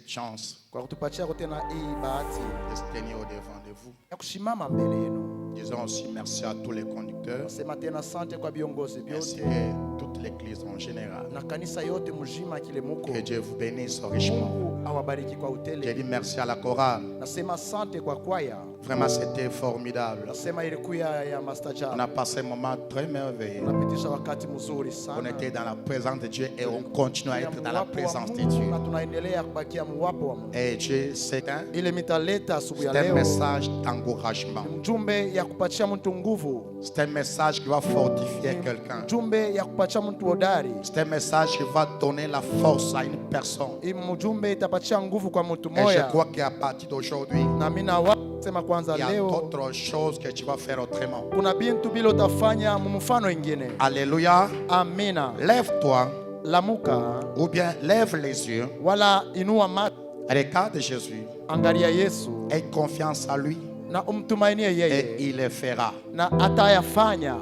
cette chance kwa kutupatia tena hii bahati de se tenir au devant de vous. ya kusimama mbele yenu. Disons aussi merci à tous les conducteurs, Nasema tena asante kwa viongozi ainsi vyote que toute l'église en général. na kanisa yote mjima kile muko. Que Dieu vous bénisse richement. Mungu awabariki kwa J'ai utele. dit merci à la chorale. Nasema asante kwa kwaya. Vraiment, c'était formidable. Nasema ilikuwa ya On mastajabu. a passé un moment très merveilleux. Tunapitisha wakati mzuri On sana. était dans la présence de Dieu et on continue à être dans la présence de Dieu. Na tunaendelea kubakia muwapo wa Mungu. Et Dieu, c'est Ile mitaleta asubuhi ya un leo message d'encouragement. mjumbe ya kupatia mtu nguvu, C'est un message qui va fortifier quelqu'un. mjumbe ya kupatia mtu hodari. C'est un message qui va donner la force à une personne. Hii mjumbe itapatia nguvu kwa mtu Et je moja. crois qu'à partir d'aujourd'hui, Na mimi nasema kwanza il y a leo d'autres choses que tu vas faire autrement. kuna bintu bila utafanya mfano ingine. Alléluia. Amina. Lève-toi Lamuka ou bien lève les yeux. wala inua macho, Regarde Jésus. angalia Yesu Aie confiance en lui na umtumainie et yeye il le fera. na atayafanya.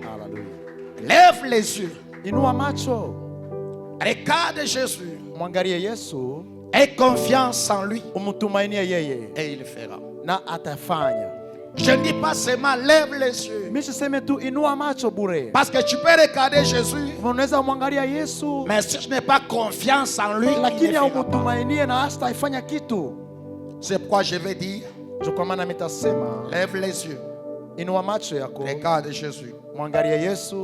Haleluya. Lève les yeux. Inua macho, Regarde Jésus. mwangalie Yesu, Aie confiance en lui umtumainie yeye et il le fera. na atafanya. Je ne dis pas seulement lève les yeux. Mimi siseme tu inua macho bure. Parce que tu peux regarder Jésus, Unaweza mwangalia Yesu mais si tu n'as pas confiance en lui, il lakini ne fera pas. haumtumainie na hasta ifanya kitu. C'est pourquoi je vais dire, Kwa maana mitasema lève les yeux. inua macho yako, Regarde Jésus. mwangalie Yesu,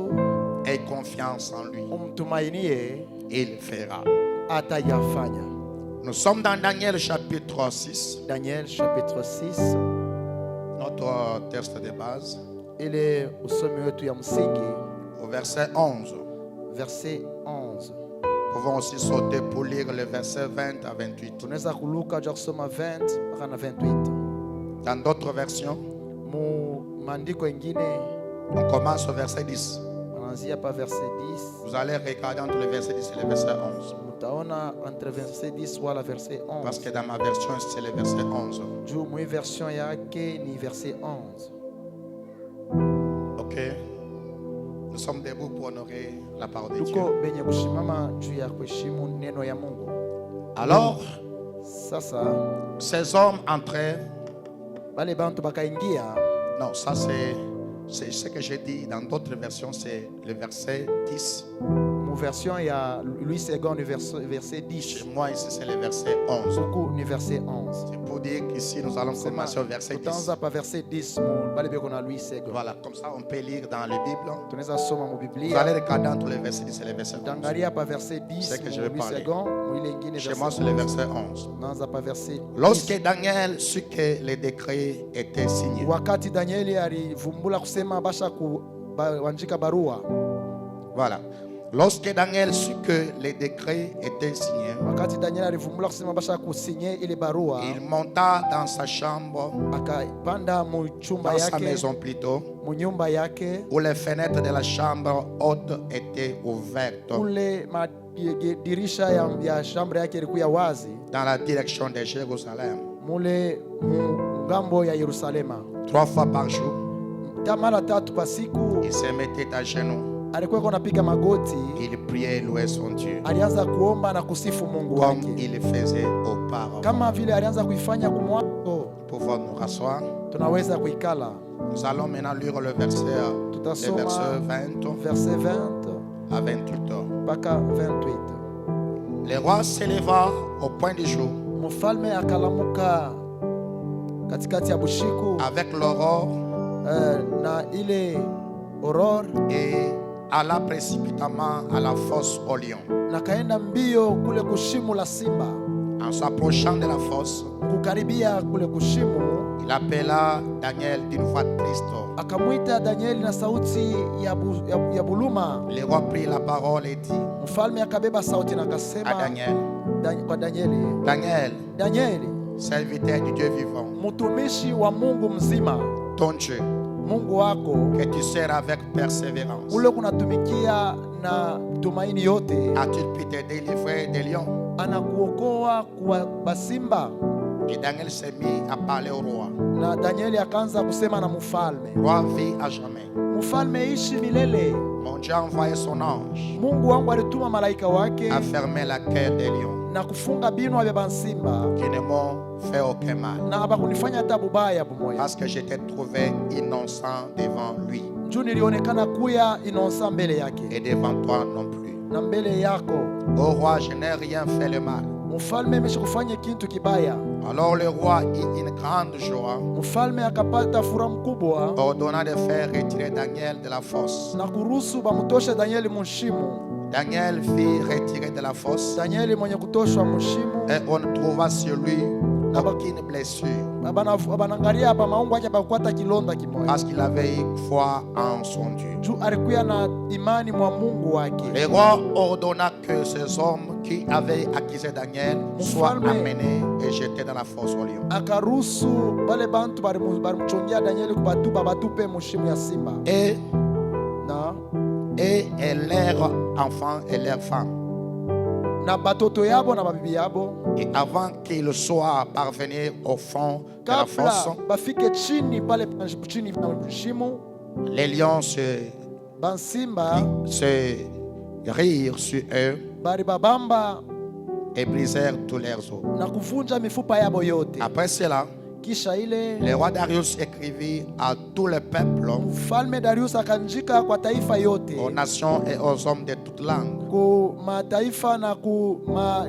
Aie confiance en lui. umtumainie, Il fera. atayafanya. Nous sommes dans Daniel chapitre 6, Daniel chapitre 6, notre texte de base, ile usomi wetu ya msingi, au verset 11. verset 11. Nous pouvons aussi sauter pour lire le verset 20 à 28. Tunaweza kuluka ja kusoma 20 mpaka na 28. Dans d'autres versions, Mu maandiko ingine on commence au verset 10. wanaanzia pa verset 10. Vous allez regarder entre le verset 10 et le verset 11. Mutaona entre verset 10 wala verset Parce 11. que dans ma version, c'est le verset 11. Juu mwi version yake ni verset 11. Ok? Nous sommes debout pour honorer la parole de Dieu. Tuko benye kushimama juu ya kuheshimu neno ya Mungu. Alors, Sasa ces hommes entrèrent. bale bantu bakaingia. Non, ça c'est ce que j'ai dit. Dans d'autres versions, c'est le verset 10. Mu version ya Louis II ni verset 10. Chez moi, ici, c'est le verset 11. Suku ni verset 11. C'est pour dire qu'ici, nous allons commencer au verset 10. Tutaanza pa verset 10 mu bale beko na Louis II. Voilà, comme ça, on peut lire dans la Bible. Tunaweza soma mu Vous Biblia. allez regarder entre le verset 10 et le verset 11. Tangalia pa verset 10 C'est que je mu vais Louis parler. II, mu ile ingine Chez moi, c'est le verset 11. Tunaanza pa verset 10. Lorsque Daniel sut que le décret était signé, Wakati Danieli alivumbula kusema basha kuandika barua. voilà. Lorsque Daniel sut que le décret était signé, Wakati Danieli alivumbula kusema basha kusinye ile barua, il monta dans sa chambre, akapanda mu chumba dans sa yake, maison plutôt, mu nyumba yake, où les fenêtres de la chambre haute étaient ouvertes ule dirisha ya shambre yake ilikuwa wazi, dans la direction de Jérusalem. mule ngambo ya Yerusalema. 3 fois par jour, Mara 3 kwa siku il se mettait à genoux, alikuwa anapiga magoti, il priait et louait son Dieu, alianza kuomba na kusifu Mungu comme wake il faisait auparavant. kama vile alianza kuifanya kumwanzo. Nous pouvons nous rasseoir. Tunaweza kuikala. Nous allons maintenant lire le verset 20 Verset 20 à 28. mpaka 28. Le roi s'éleva au point du jour Mfalme akalamuka katikati ya bushiku avec l'aurore na ile aurore, et alla précipitamment à la fosse au lion. na kaenda mbio kule kushimu la simba. En s'approchant de la fosse, Kukaribia kule kushimu, il appela Daniel d'une voix triste. akamwita Danieli na sauti ya buluma. Le roi prit la parole et dit Mfalme akabeba sauti na à akasema Daniel, kwa Danieli, Daniel, Danieli, serviteur du Dieu vivant, mtumishi wa Mungu mzima, ton Dieu, Mungu wako que tu sers avec persévérance, ule kunatumikia na tumaini yote, a-t-il pu te délivrer des lions? anakuokoa kwa basimba. Et Daniel s'est mis à parler au roi. Na Danieli akaanza kusema na mfalme, Roi vit à jamais. mfalme ishi milele. Mon Dieu a envoyé son ange Mungu wangu alituma malaika wake à fermer la queue des lions. na kufunga binwa vya bansimba qui ne m'ont fait aucun mal. na abakunifanya hata bubaya bumoya, Parce que j'étais trouvé innocent devant lui. juu nilionekana kuya inosa mbele yake Et devant toi non plus. na mbele yako. Ô roi, je n'ai rien fait le mal. Mfalme ameshakufanya kitu kibaya. Alors le roi eut une grande joie, Mfalme akapata furaha mkubwa ordonnant de faire retirer Daniel de la fosse. na kuruhusu bamutoshe Danieli mushimu. Daniel fit retirer de la fosse Danieli mwenye kutoshwa mushimu, et on ne trouva sur lui aucune blessure abanangalia hapa maungu yake bakwata kilonda kimoya, parce qu'il avait eu foi en son Dieu. juu alikuwa na imani mwa Mungu wake. Le roi ordonna que ces hommes qui avaient accusé Daniel soient amenés et jetés dans la fosse au lion. Akaruhusu bale bantu barimchongia Danieli kubatupa batupe mushimu ya simba Et na leurs enfants et leurs femmes. na batoto yabo na babibi yabo, Et avant qu'ils soient parvenus au fond de la fosse, kabla bafike chini pale chini na mushimu, les lions se rirent sur eux bari babamba et brisèrent tous leurs os. na kuvunja mifupa yabo yote. Après cela, Kisha ile le roi Darius écrivit à tout le peuple, mfalme Darius akanjika kwa taifa yote, aux nations et aux hommes de toute langue ku mataifa na ku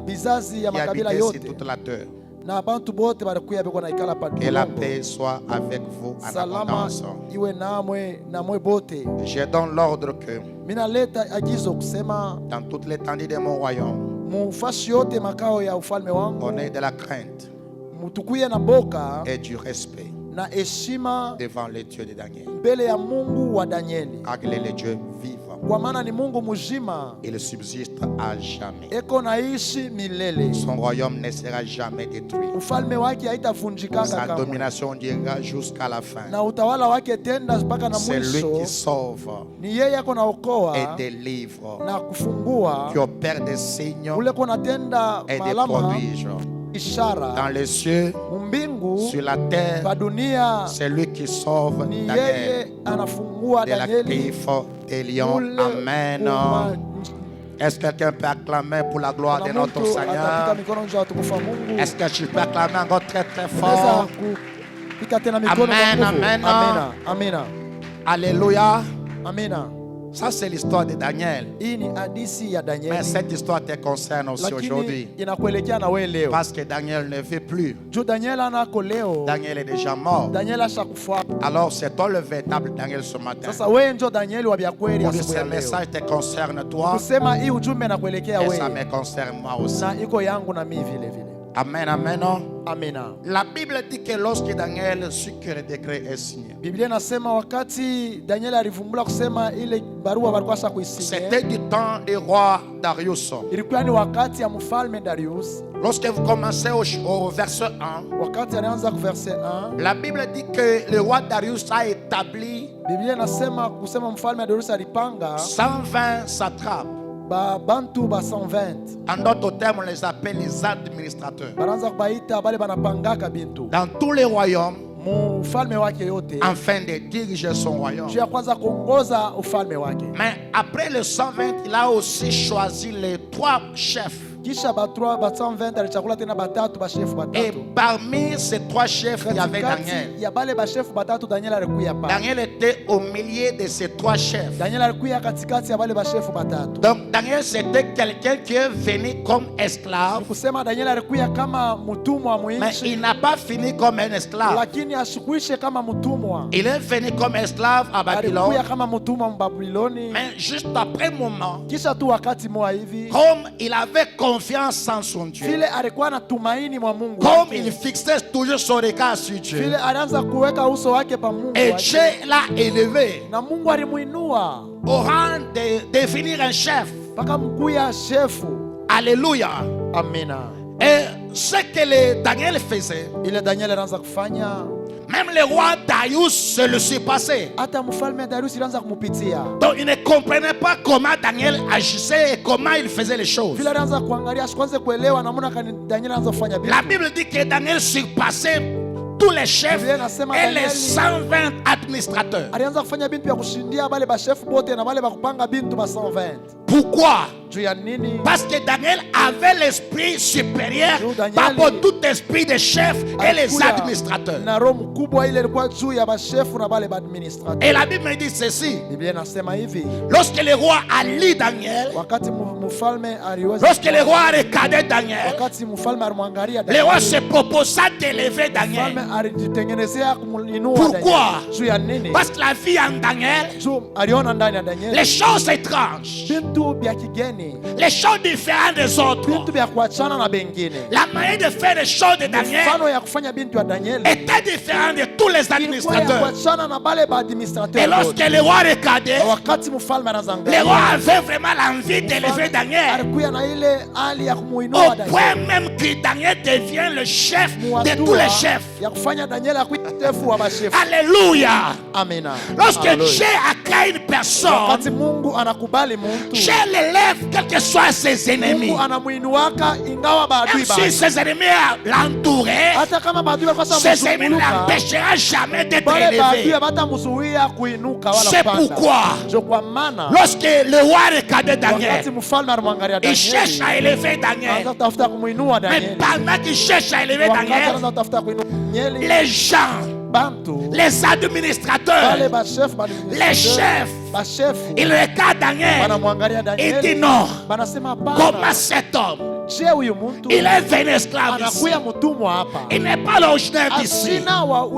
bizazi ya qui makabila habitaient sur yote toute la terre. na bantu bote balikuya beko na ikala pa Que la dulongo. paix soit avec vous en Salama abondance. iwe namwe bote. Je donne l'ordre que Minaleta agizo kusema dans toute l'étendue de mon royaume, mufashi yote makao ya ufalme wangu on ait de la crainte mutukuye na boka et du respect na heshima devant les dieux de Daniel. mbele ya Mungu wa Danieli, Car il est le Dieu vivant. kwa maana ni Mungu mujima, Il subsiste à jamais. eko naishi milele. Son royaume ne sera jamais détruit. Ufalme wake haitavunjikaka Sa kamwe, domination durera jusqu'à la fin. na utawala wake tenda mpaka na C'est lui mwisho. qui sauve Ni yeye ako et naokoa délivre, na kufungua, qui opère des signes ule ko natenda et des malama prodiges ishara dans les cieux, mbingu sur la terre. pa dunia. C'est lui qui sauve Ni Daniel yeye anafungua de la Danieli griffe des lions. ule Amen. Est-ce que quelqu'un peut acclamer pour la gloire de Kuna notre mtu atapika Seigneur? mikono nje ya utukufu wa Mungu. Est-ce que tu peux acclamer encore très très Unaweza fort? kupika tena mikono kwa Amen, nguvu. amen. Amina, amina, Alléluia. amina. Ça, c'est l'histoire de Daniel. Hii ni hadithi ya Mais Danieli, cette histoire te concerne aussi lakini aujourd'hui. inakuelekea na wewe leo. Parce que Daniel ne vit plus. Juu Danieli anako leo, Daniel est déjà mort. Danieli ashakufa. Alors, c'est toi le véritable Daniel ce matin. Sasa wewe ndio Danieli wa vya kweli Pour que asubuhi ce ya leo. message te concerne toi Kusema hii ujumbe nakuelekea et ça wewe me concerne moi aussi. na iko yangu na mimi vile vile. Amen, amen. Amina. La Bible dit que lorsque Daniel sut que le décret est signé, Biblia inasema wakati Danieli alivumbula kusema ile barua walikuwa sasa kuisinya, c'était du temps du roi Darius. ilikuwa ni wakati ya mfalme Darius. Lorsque vous commencez au verset 1, Wakati alianza verset 1, la Bible dit que le roi Darius a établi Biblia inasema kusema mfalme Darius alipanga 120 satrapes. bantu ba 120 En d'autres termes, on les appelle les administrateurs. banaanza kubaita bale banapangaka bintu Dans tous les royaumes, mufalme wake yote, afin de diriger son royaume. juu ya kwanza kuongoza ufalme wake. Mais après le 120, il a aussi choisi les 3 chefs. Kisha ba 120 alichakula tena batatu bashefu Et batatu. parmi ces 3 chefs, il y avait Katikati Daniel. ya bale bashefu batatu Daniel alikuya pa. Daniel était au milieu de ces 3 chefs. Daniel alikuya katikati ya bale bashefu batatu. Donc Daniel, c'était quelqu'un qui est venu comme esclave, Kusema Daniel alikuya kama mtumwa mais mwinchi, il n'a pas fini comme un esclave. lakini ashikuishe kama mtumwa. Il est venu comme esclave à Alikuya Babylone, kama mtumwa Mbabiloni. mais juste après un moment, Kisha tu wakati moja hivi, comme il avait confiance en son Dieu, vile alikuwa na tumaini mwa Mungu comme wake, il fixait toujours son regard sur Dieu, vile alianza kuweka uso wake pa Mungu et wake, Dieu l'a élevé na Mungu alimuinua au rang de devenir un chef. mpaka mkuya shefu. Alléluia. Amina. Et ce que Daniel faisait, Ile Daniel anaanza kufanya, même le roi Darius se le s'est passé. hata mfalme Darius ilianza kumupitia. Donc il ne comprenait pas comment Daniel agissait et comment il faisait les choses. Vile alianza kuangalia, sikwanze kuelewa namna gani Daniel anaanza kufanya vitu. La Bible dit que Daniel surpassait tous les chefs et les 120 administrateurs. Alianza kufanya bintu ya kushindia bale bashefu bote na bale bakupanga bintu ba 120. Pourquoi? juu ya nini? Parce que Daniel avait l'esprit supérieur Juu Danieli par rapport à tout esprit des chefs et les alikuya administrateurs. na roho mkubwa ile ilikuwa juu ya bashefu na bale baadministrateur. Et la Bible me dit ceci. Biblia inasema hivi, Lorsque le roi a lu Daniel, wakati mfalme aliweza, lorsque le roi a regardé Daniel, wakati mfalme alimwangalia le roi Danieli, se proposa d'élever Daniel. mfalme alijitengenezea kumuinua Pourquoi? Danieli. Juu ya nini? Parce que la vie en Daniel, Juu aliona ndani ya Danieli les choses étranges, vitu vya kigeni, les choses différentes des autres, vitu vya kuachana na bengine. la manière de faire les choses de Daniel Mfano ya kufanya bintu ya Danieli était différente de tous les ilikuwa ya administrateurs. kuachana na bale Et baadministrateur lorsque wote. le roi regardait, Na wakati mfalme le anazangalia, roi avait vraiment l'envie d'élever Daniel. alikuwa na ile hali ya Au kumuinua point Danieli, même que Daniel devient le chef de Muhatua tous les chefs. ya kufanya Danieli akuwe chefu wa bashefu. Alléluia. Amina. Lorsque Hallelujah. Dieu acclame une personne, Wakati Mungu anakubali mtu, Dieu l'élève quels que soient ses ennemis. Mungu anamuinuaka ingawa maadui Même si bado. ses ennemis l'entouraient, Hata kama maadui walikuwa ses ennemis ne mzunguka, l'empêchera jamais d'être wale maadui élevé. hawatamzuia kuinuka wala C'est kupanda. pourquoi, Ndio kwa maana lorsque le roi regardait Daniel, wakati mfalme anamwangalia il Danieli, cherche à élever anaanza Daniel. kutafuta kumuinua Mais Danieli. pendant qu'il cherche à élever Wakati Daniel, anaanza kutafuta kuinua Danieli, les gens, bantu les wale administrateurs, bashefu les chefs, bashefu ils regardent Daniel. wanamwangalia Il dit Danieli, non. banasema Comment hapana, cet homme, je huyu mtu il est venu esclave ici. anakuya mtumwa hapa, Il n'est pas l'originaire d'ici. asina wa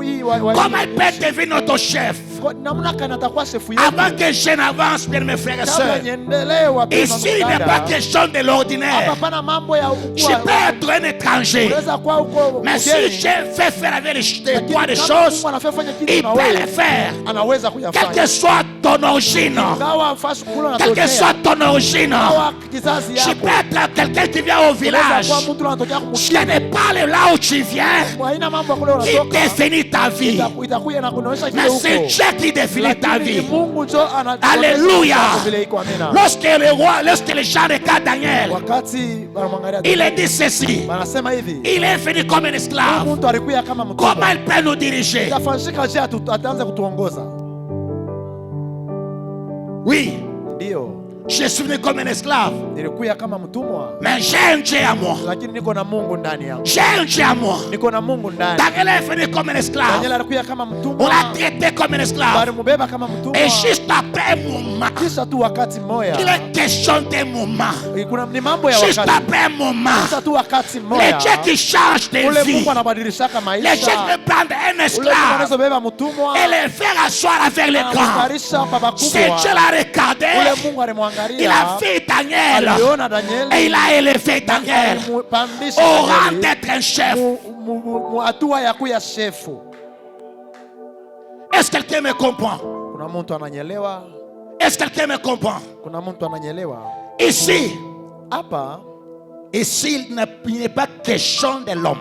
Comment il peut devenir notre chef? namna kana atakuwa shefu Avant yetu. que je n'avance, bien mes frères et Kabla sœurs, niendelee, wapendwa ici il n'est dada, pas question de hapa l'ordinaire. pana mambo ya Je ukua. peux être un étranger, Unaweza kuwa uko mais si mgeni, je fais faire avec les toi des kama choses, Mungu anafanya fanya kitu il na peut wewe, les faire. anaweza Quelle kuyafanya. que soit ton origine, Ingawa mfasi kula quelle que unatokea, soit ton origine, ingawa kizazi je yako, peux être quelqu'un qui vient au unaweza village. kuwa mtu unatokea Ce n'est pas là où tu viens haina mambo ya kule qui unatoka, définit ta vie, itakuja na kunaonyesha kile mais huko. c'est Dieu qui définit ta Lakini ni vie. Mungu ndio Alléluia. vile iko. Amina. Lorsque le roi, lorsque les gens regardent Daniel, Wakati wanamwangalia il Danieli, est dit ceci: wanasema hivi, il est venu comme un esclave. mtu alikuja kama mtumwa. Comment il peut nous diriger? Itafanyika je ataanza kutuongoza? Oui, Ndio, je suis venu comme un esclave, nilikuja kama mtumwa, mais j'ai un Dieu à moi. lakini niko na Mungu ndani yangu. J'ai un Dieu à moi. Niko na Mungu ndani. Daniel est venu comme un esclave. Danieli alikuja kama On mtumwa, l'a traité comme un esclave. walimubeba kama mtumwa. Et juste après un moment, Kisha tu wakati mmoja, il est question d'un moment. kuna ni mambo ya Juste wakati. après un moment, Kisha tu wakati les mmoja, dieux qui changent de ule vie, Mungu anabadilishaka les dieux qui maisha. veulent prendre un Ule Mungu esclave anazobeba mtumwa, et les faire asseoir avec les grands. anamkalisha baba C'est kubwa. Dieu l'a regardé, Ule Mungu il a alimwangalia, fait Daniel aliona et Danieli, il a élevé Daniel alimpandisha au rang Danieli d'être un chef. mu hatua ya kuya shefu. Est-ce que quelqu'un me comprend? Kuna mtu ananyelewa, Est-ce que quelqu'un me comprend? kuna mtu ananyelewa Ici, hapa. ici, il n'est pas question de l'homme.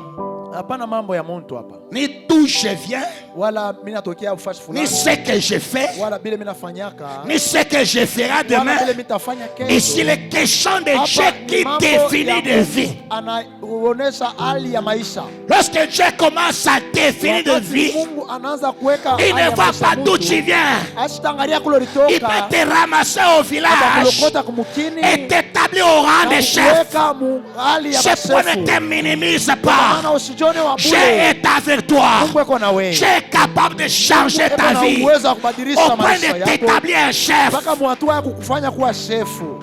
Hapana mambo ya mtu hapa, Ni d'où je viens, wala mimi natokea ufashi ni fulani, ce que je fais, wala bile mimi nafanyaka, ni ce que je ferai wala demain. bile mimi tafanya Ici, kesho. il est question de Hapa Dieu ni qui mambo définit ya de Mungu vie. anaonyesha hali ya maisha. Lorsque Dieu commence à définir de Wakati vie, Mungu anaanza kuweka il hali ne ya voit maisha pas mtu, d'où tu viens. asitangalia kule Il peut ulitoka, te ramasser au village atakulokota kumukini et t'établir au rang na des chefs. kuweka mu hali ya C'est pour ne bashefu. te minimise pas. Maana usijione wa Dieu bure. est avec toi. Mungu eko na wewe. Dieu est capable de changer Mungu ta eko na vie uwezo wa au kubadilisha point maisha de yako t'établir un chef. mpaka mu hatua ya kukufanya kuwa shefu.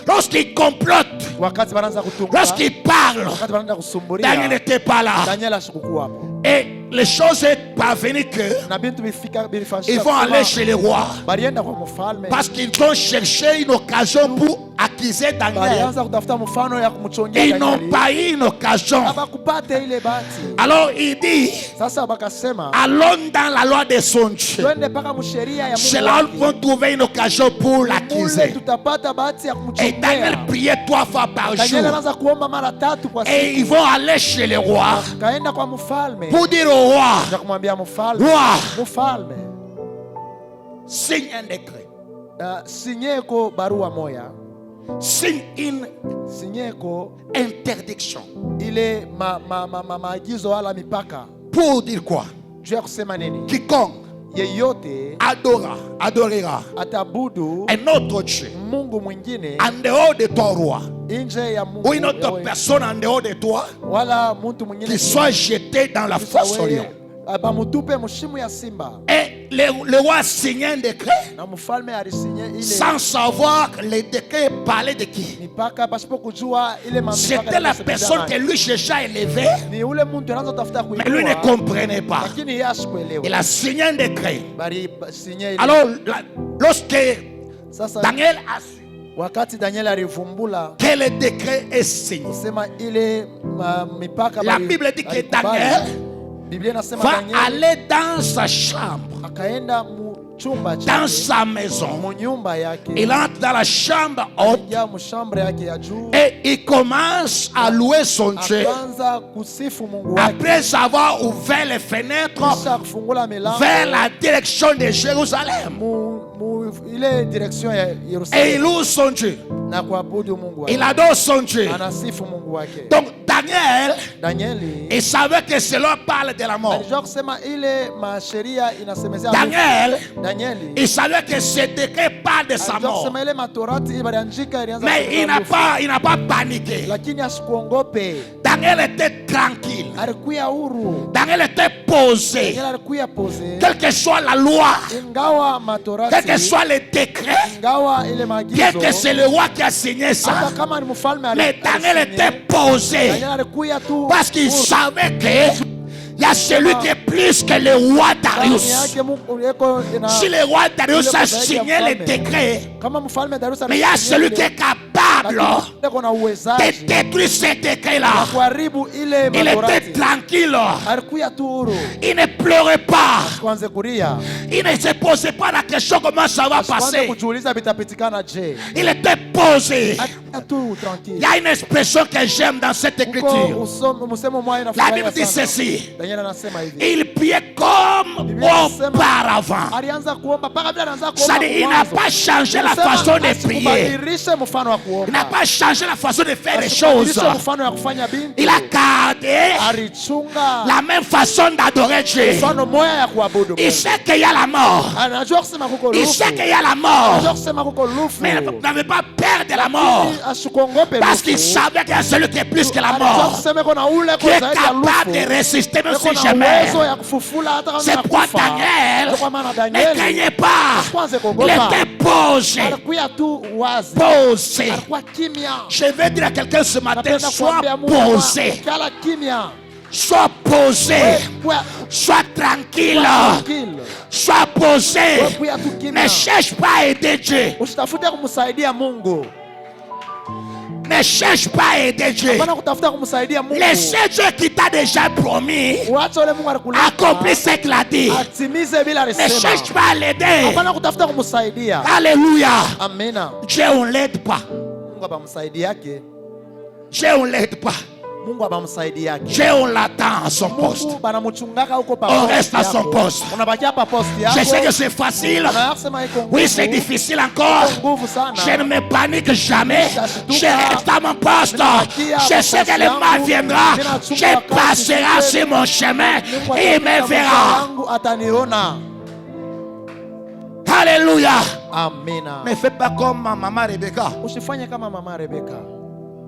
Lorsqu'il complote, Wakati wanaanza kutunga, lorsqu'il parle, wakati wanaanza Daniel kusumbulia, n'était pas là. Daniel asikukuwa hapo. Et les choses sont parvenues que Na bintu bifika bilifanyika. ils vont aller chez le roi Balienda kwa mfalme. parce qu'ils vont chercher une occasion pour accuser Daniel. Balianza kutafuta mfano ya kumchongea Ils n'ont Danieli. pas eu une occasion. Abakupate ile bahati. Alors il dit, Sasa bakasema allons dans la loi de son Dieu. twende mpaka msheria ya C'est Mungu. là où wake. ils vont trouver une occasion pour Mule l'accuser. tutapata bahati ya Et Daniel kumchongea. priait 3 fois par Daniel jour. anaanza kuomba mara 3 kwa Et ils siku. vont aller chez le roi Kaenda kwa mfalme. pour dire au roi, Na kumwambia mfalme. roi, Mfalme, signe un décret. sinyeko barua moya. Signe une Sinyeko interdiction. ile maagizo wala mipaka. Pour dire quoi? Juu ya kusema nini? Quiconque yeyote adorera atabudu un autre Dieu Mungu mwingine en dehors de ton roi, nje ya Mungu ou une autre wewe, personne en dehors de toi, wala mtu mwingine qui soit jeté dans la fosse au lion. bamutupe mushimu ya simba. Et le roi signait un décret Na mfalme alisinye ile sans savoir le décret parlait de qui. mipaka pasipo kujua ile mipaka. C'était la personne que lui cherchait élevé, ni ule mtu anaanza tafuta mais lui ne kuinua, comprenait pas. lakini yeye asikuelewa. Il a signé un décret. Bali sinye ile. Alors, lorsque Sasa Daniel a su wakati Daniel alivumbula que le décret est signé, sema ile mipaka la bali- Bible dit que alikubali. Daniel Biblia inasema va Daniel aller dans sa chambre, akaenda mu chumba dans chake, sa maison. mu nyumba yake, Il entre dans la chambre haute ya mshambre yake ya juu, et il commence à louer son Dieu. akaanza kusifu Mungu wake, Après avoir ouvert les fenêtres kisha kufungula milango vers la direction de Jérusalem, mu ile direction ya et il Yerusalemu loue son Dieu. na kuabudu Mungu wake, Il adore son Dieu. anasifu Mungu wake. Donc Daniel, Danieli il savait que cela parle de la mort. alijua kusema ile masheria inasemezea Daniel, Danieli il savait que ce décret parle de sa alijua mort. kusema ile matorati ilianzika ilianza Mais il kueleza n'a pas paniqué. lakini asikuongope. Daniel était tranquille. Alikuya huru, Daniel était posé. Daniel alikuya pose, Quelle que soit la loi, ingawa quel que matorati, soit le décret, ingawa ile bien que maagizo, c'est le roi qui a signé ça, hata kama ni mfalme mais Daniel alisinye, était posé Daniel alikuya tu parce qu'il huru. savait que il y a celui qui est plus que le roi Ndani Darius. yake Mungu yeko ina- Si le roi Darius a signé le décret, kama mfalme Darius mais il y a alisinye celui ile, qui est capable lakini yuko na de uwezaji détruire ce décret-là. na kuharibu ile Il était matorati. tranquille. Alikuya tu huru, Il ne pleurait pas. kwanze kulia, Il ne se posait pas la question comment ça va kwanze passer. kujiuliza vitapitikana je. Il était posé. Alikuya tu Il tranquille. y a une expression que j'aime dans cette écriture. Msemo mmoja La inafurahisha Bible dit sana. ceci. Daniel anasema hivi. Il priait comme Biblia inasema, auparavant. alianza kuomba mpaka vile anaanza kuomba. C'est-à-dire, il n'a mwanzo. pas changé la Anasema, façon de prier. asikubadilishe mfano wa kuomba. Il n'a pas changé la façon de faire les Asikubadilishe choses. mfano wa kufanya binti. Il a gardé Alichunga la même façon d'adorer Dieu. mfano moya ya kuabudu Il Mungu. sait qu'il y a la mort. Anajua kusema kuko Il lufu. sait qu'il y a la Anajua mort. kusema kuko lufu. Mais il n'avait pas peur de la mort. Asikuongope Parce qu'il lufu. savait qu'il y a celui qui est plus que la Anajua mort. kusema iko na ule Qui est kwa zaidi ya capable de lufu. résister même si Iko na jamais. uwezo ya kufufula hata kama C'est pourquoi anakufa. Daniel Ndio kwa maana ne Danieli craignait pas. kwanza Il kuogopa. était posé. Alikuwa tu wazi. Posé. Alikuwa kimya. Je vais dire à quelqu'un ce matin, Napenda sois kuambia Mungu posé. kala kimya. Sois posé. Kwa Sois tranquille. tranquille. Sois posé. Kwa tu kimya. Ne cherche pas à aider Dieu. Usitafute kumsaidia Mungu. Ne cherche pas à aider Dieu. Hapana kutafuta kumsaidia Mungu. Laissez Dieu qui t'a déjà promis Uache ule Mungu alikulipa. accomplir ce qu'il a dit. Atimize bila Ne alisema. cherche pas à l'aider. Hapana kutafuta kumsaidia. Alléluia. Amina. Dieu, on ne l'aide pas. Mungu abamsaidie yake. Dieu, on ne l'aide pas. Mungu abamsaidie yake. Dieu, on l'attend à son poste. Mungu banamchungaka huko pa On posti reste à son yako. poste. Unabaki hapa posti yako. Je sais que c'est facile. Unaweza kusema iko nguvu. Oui, c'est difficile encore. Iko nguvu sana. Je ne me panique jamais. Je reste à mon poste. Je sais que le mal viendra. Je passerai sur mon chemin. Et il me verra. Mungu ataniona. Alléluia. Amina. Ne fais pas comme ma maman Rebecca. Usifanye kama mama Rebeka.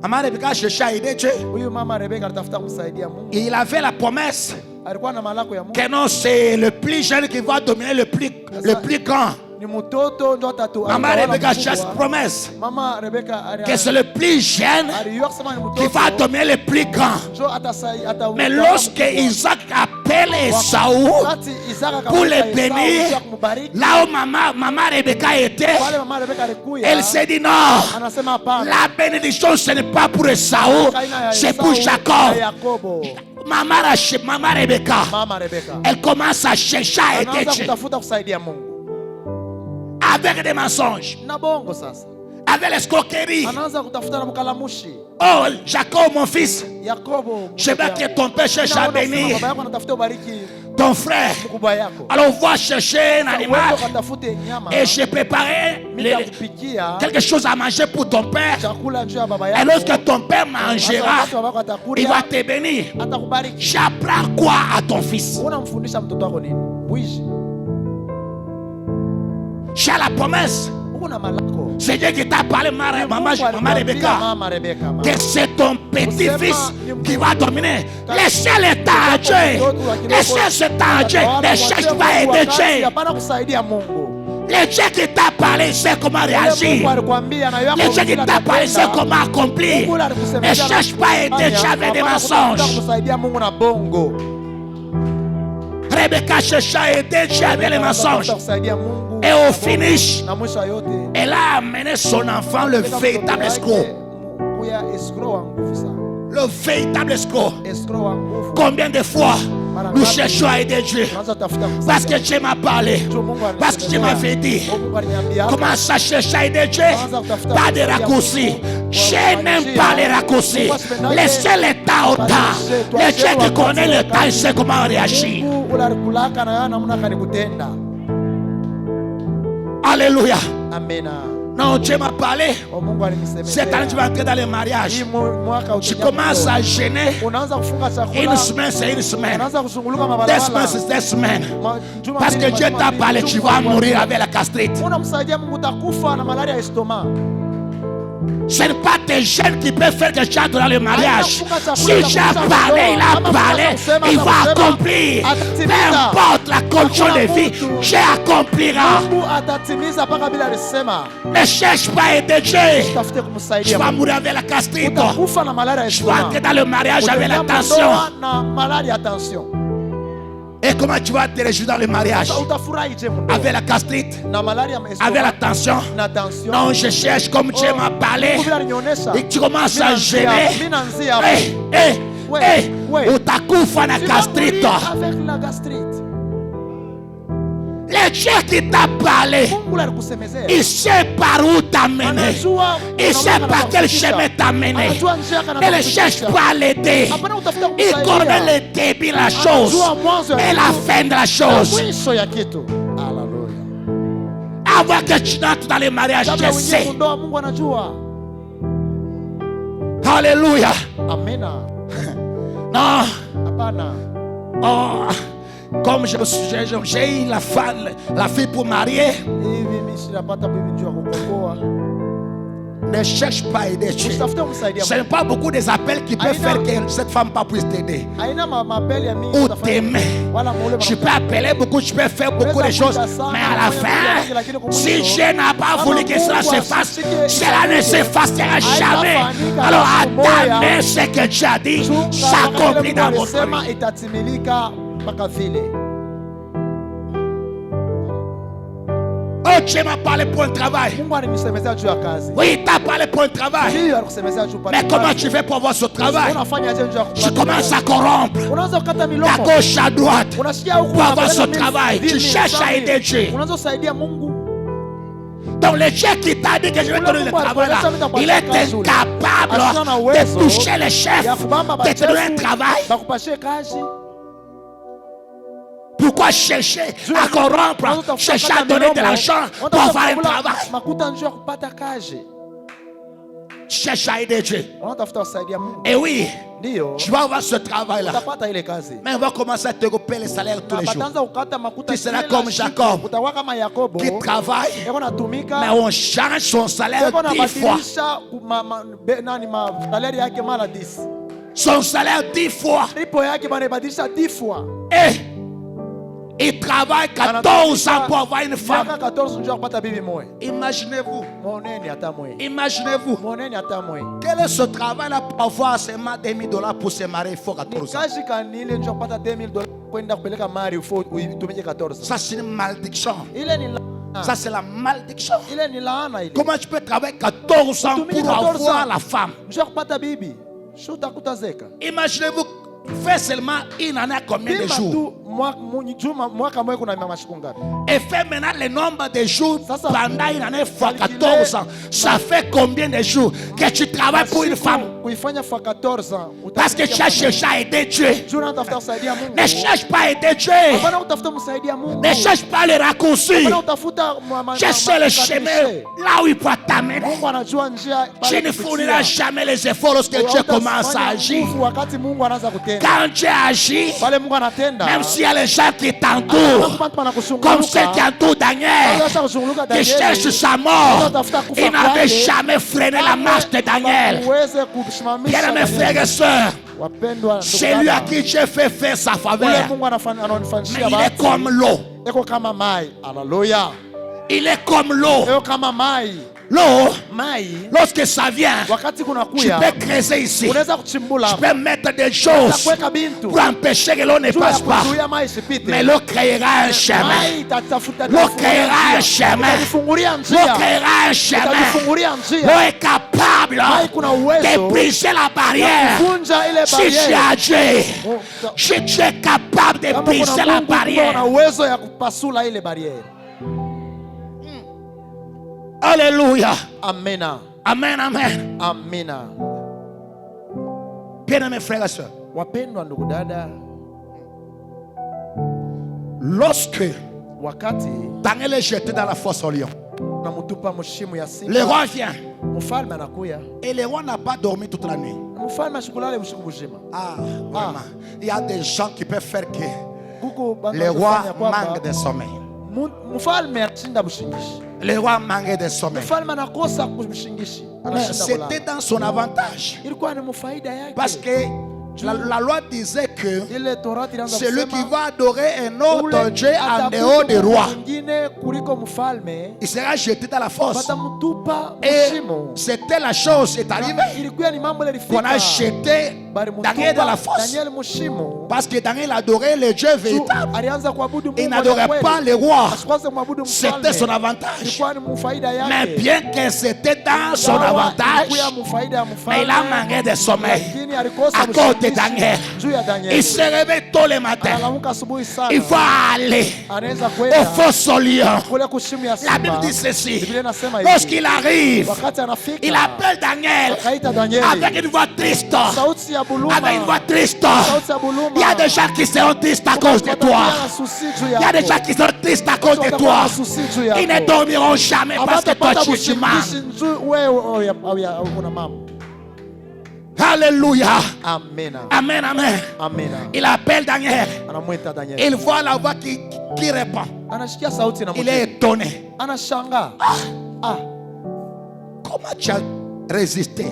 Maman Rebecca cherchait à aider Dieu. Huyu mama Rebeka alitafuta kumsaidia Mungu. Il avait la promesse Alikuwa na malako ya Mungu. que non, c'est le plus jeune qui va dominer le plus grand. Ni mtoto ndo atatu. Maman atawala Rebecca mkubwa. cherche promesse Mama Rebeka que c'est le plus jeune aliyua kusema ni qui va mtoto. dominer le plus grand. Njo atawala. Mais lorsque Isaac appelle Esaü Wakati Isaka pour le akamwita Esau, bénir, Isaka kumbariki, là où maman Rebecca était, pale mama Rebeka alikuya. elle s'est dit non, Anasema hapana. la bénédiction ce n'est pas pour Esaü, Kaina ya c'est pour Esau na Jacob. Yakobo. Maman Rebecca, Mama Rebeka elle commence à chercher à aider anaanza Dieu kutafuta kusaidia Mungu avec des mensonges, na bongo. Sasa avec l'escroquerie. anaanza kutafuta na mkalamushi. Oh, Jacob, mon fils, Yakobo, je veux que ton père cherche à bénir baba yako anatafuta ubariki ton frère. mkubwa yako. Alors, va chercher un animal Wewe katafute nyama. et j'ai préparé Nitakupikia quelque chose à manger pour ton père. chakula juu ya baba Et yako. lorsque ton père Sasa mangera, wakati baba yako il va atakula, te bénir. atakubariki. J'apprends quoi à ton fils? Unamfundisha mtoto wako nini? Uishi. Tu as la promesse. Kuna malako. C'est Dieu qui t'a parlé, maman Rebecca. Que c'est ton petit-fils qui va dominer. Laissez le temps à Dieu. Laissez ce temps à Dieu. Ne cherche pas à aider Dieu. Le Dieu qui t'a parlé, il sait comment réagir. Le Dieu qui t'a parlé, il sait comment accomplir. Ne cherche pas à aider Dieu avec des mensonges. Rebecca chercha à aider Dieu avec les mensonges. Et au finish, elle a amené son enfant, le véritable escroc. Le véritable escroc. Combien de fois nous cherchons à aider Dieu? Parce que Dieu m'a parlé. Parce que Dieu m'avait dit. Commence à chercher à aider Dieu. Pas de raccourcis. Je n'aime pas les raccourcis. Laissez le temps au temps. Le Dieu qui connaît le temps, il sait comment réagir. Alléluia. Amen. Non, Dieu m'a parlé. Cette année, tu vas entrer dans le mariage. Tu commences à gêner. Une semaine, c'est une semaine. 2 semaines, c'est 2 semaines. Parce que Dieu t'a parlé, tu vas mourir avec la gastrite. Ce n'est pas tes jeunes qui peuvent faire quelque chose dans le mariage. Si Dieu a parlé, il a parlé, il va accomplir. Peu importe la condition de vie, Dieu accomplira. Ne cherche pas à aider Dieu. Tu vas mourir avec la gastrite. Tu vas entrer dans le mariage avec la tension. Et comment tu vas te réjouir dans le mariage? Avec la gastrite, avec la tension. Non, je cherche comme Dieu m'a parlé. Et tu commences à gêner. Ou ta coupe à la gastrite. Le Dieu qui t'a parlé, il sait par où t'amener. Il sait par quel chemin t'amener. Ne le cherche pas à l'aider. Il connaît le début de la chose et la fin de la chose. Avant que tu entres dans le mariage, je sais. Alléluia. Non. Oh. Comme j'ai eu la fille pour marier, ne cherche pas à aider Dieu. Ce n'est pas beaucoup des appels qui peuvent faire que cette femme pas puisse t'aider ou t'aimer. Tu peux appeler beaucoup, tu peux faire beaucoup de choses, mais à la fin, si Dieu n'a pas voulu que cela se fasse, cela ne se fassera jamais. Alors attendez ce que Dieu a dit s'accomplit dans votre vie. Oh, Dieu m'a parlé pour un travail. Oui, il t'a parlé pour un travail. Mais comment tu fais pour avoir ce travail? Tu commences à corrompre à gauche, à droite pour avoir ce travail. Tu cherches à aider Dieu. Donc le Dieu qui t'a dit que je vais te donner le travail là, il est incapable de toucher le chef, de te donner un travail. Pourquoi chercher à corrompre, chercher à donner de l'argent pour avoir un travail? Cherche à aider Dieu. Et oui, tu vas avoir ce travail-là. Mais on va commencer à te couper le salaire tous les jours. Tu seras comme Jacob qui travaille, mais on change son salaire 10 fois. Son salaire 10 fois. Et il travaille 14 ans pour avoir une femme. Imaginez-vous. Imaginez-vous. Quel est ce travail-là pour avoir seulement $2000 pour se marier? Il faut 14 ans. Ça, c'est une malédiction. Ça, c'est la malédiction. Comment tu peux travailler 14 ans pour avoir la femme? Imaginez-vous. Fais seulement une année combien de jours? Et fais maintenant le nombre de jours pendant une année fois 14 ans. Ça fait combien de jours que tu travailles pour une femme? Parce que tu as cherché à aider Dieu. Ne cherche pas à aider Dieu. Ne cherche pas les raccourcis. Cherche le chemin là où il peut t'amener. Tu ne fourniras jamais les efforts lorsque Dieu commence à agir. Quand Dieu agit, même si il y a les gens qui t'entourent, comme ceux qui entourent Daniel, qui cherchent sa mort, ils n'avaient jamais freiné la marche de Daniel. Bien mes frères et sœurs, c'est lui à qui Dieu fait faire sa faveur. Mais il est comme l'eau. Il est comme l'eau. L'eau, lorsque ça vient, tu peux creuser ici. Tu peux mettre des choses pour empêcher que l'eau ne passe pas. Mais l'eau créera un chemin. L'eau créera un chemin. L'eau créera un chemin. L'eau est capable de briser la barrière. Si tu as Dieu, si tu es capable de briser la barrière. Alléluia. Amen. Amen, amen. Amen. Bien-aimés frères et sœurs, Wapendwa ndugu dada, lorsque wakati Daniel est jeté dans la fosse au lion, namutupa mushimu ya simba, le roi vient. mfalme anakuya. Et le roi n'a pas dormi toute la nuit. Mfalme ashikulale usiku mzima. Ah, vraiment. Il y a des gens qui peuvent faire que Kuko le roi manque de sommeil. Mfalme ashinda bushingishi. Le roi manque de sommeil. Mfalme anakosa kushingishi. Mais c'était dans son avantage. Ilikuwa ni mfaida yake. Parce que la loi disait que celui qui va adorer un autre Dieu en dehors des rois, il sera jeté dans la fosse. Et c'était la chose est arrivée qu'on a jeté Daniel dans la fosse. Parce que Daniel adorait le Dieu véritable. Il n'adorait pas les rois. C'était son avantage. Mais bien que c'était dans son avantage, mais il a manqué de sommeil. À cause de Daniel, il se réveille tôt le matin. Il va aller au fosse au lion. La Bible dit ceci: lorsqu'il arrive, il appelle Daniel avec une voix triste. Avec une voix triste. Il y a des gens qui seront tristes à cause de toi. Il y a des gens qui seront tristes à cause de toi. Ils ne dormiront jamais parce que toi tu es mal. Alléluia. Amen. Amen, amen. Amen. Il appelle Daniel. Il voit la voix qui répond. Il est étonné. Comment tu as résisté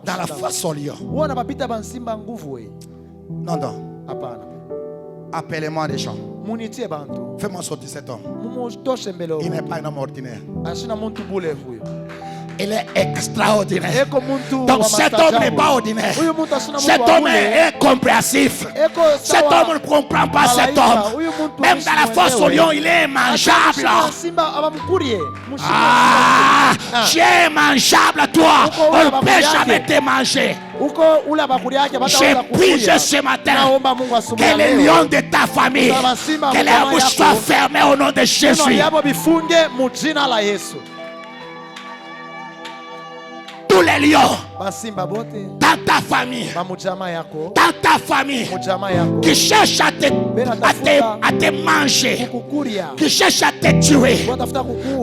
dans la fosse au lion? Non, non. Appelez-moi des gens. Fais-moi sortir cet homme. Il n'est pas un homme ordinaire. Il est extraordinaire. Donc cet homme n'est pas ordinaire. Cet homme est incompréhensif. Cet homme ne comprend pas cet homme. Même dans la fosse au lion, il est mangeable. Ah, tu es mangeable toi. On ne peut jamais te manger. Je prie ce matin que les lions de ta famille, que les bouches soient fermées au nom de Jésus. Tous les lions dans ta famille, qui cherchent à te manger, qui cherchent à te tuer.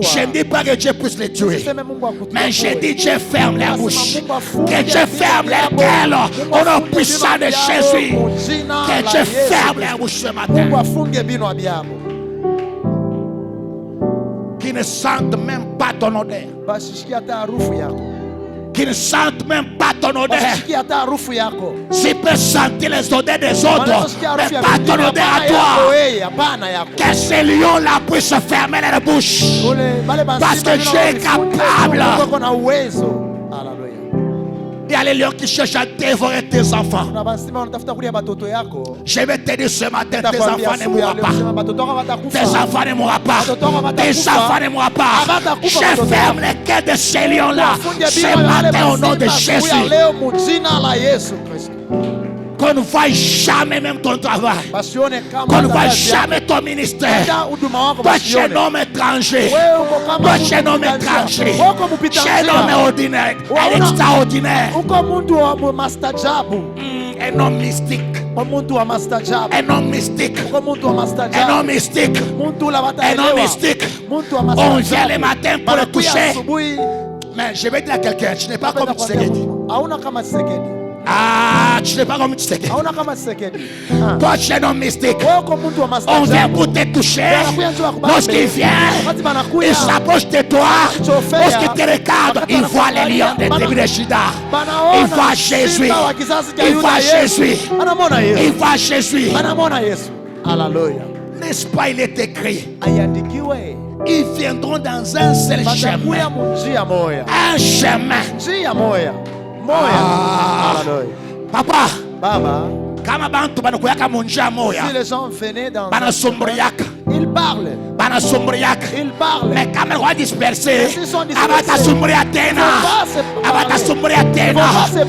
Je ne dis pas que Dieu puisse les tuer, mais je dis Dieu ferme les bouches, que Dieu ferme les gueules au nom puissant de Jésus, que Dieu ferme les bouches ce matin, qui ne sentent même pas ton odeur, qui ne sentent même pas ton odeur. Si peut sentir les odeurs des autres, mais pas ton odeur à toi. Que ces lions-là puissent fermer leur bouche. Parce que Dieu est capable. Il y a les lions qui cherchent à dévorer tes enfants. Je vais te dire ce matin, tes enfants ne mourront pas. Tes enfants ne mourront pas. Tes enfants ne mourront pas. Je ferme les quais de ces lions-là ce matin au nom de Jésus. Qu'on ne voit jamais même ton travail. Qu'on ne voit jamais ton ministère. Toi tu es un homme étranger. Toi tu es un homme étranger. Tu es un homme ordinaire. Un extraordinaire. Un homme mystique. Un homme mystique. Un homme mystique. Un homme mystique. On vient le matin pour le toucher. Mais je vais dire à quelqu'un, tu n'es pas comme Tshisekedi. Ah, tu n'es pas comme Tshisekedi. Hauna kama Tshisekedi. Toi, tu es un mystique. Wewe uko mtu wa On vient maajabu. pour te toucher. Lorsqu'il vient, Wakati banakuya, il s'approche de toi. Lorsqu'il te regarde, il voit les lions des tribus de Juda. banaona Il voit Jésus. simba wa kizazi cha Il Yuda voit Yesu. Jésus. Anamwona Il Yesu. voit Jésus. Anamwona Yesu. Haleluya. N'est-ce pas, il est écrit. Aiandikiwe. Ils viendront dans un seul Batakuya chemin. munjia moya. Un chemin. Njia moya. Moya. Ah. Haleluya. Papa, Baba, kama bantu banakuyaka munjia moya, si les gens venaient dans banasumbriaka, ils parlent. banasumbriaka. Ils parlent. Mais kama alikuwa dispersé, S'ils sont dispersés, abatasumbria tena, abatasumbria tena.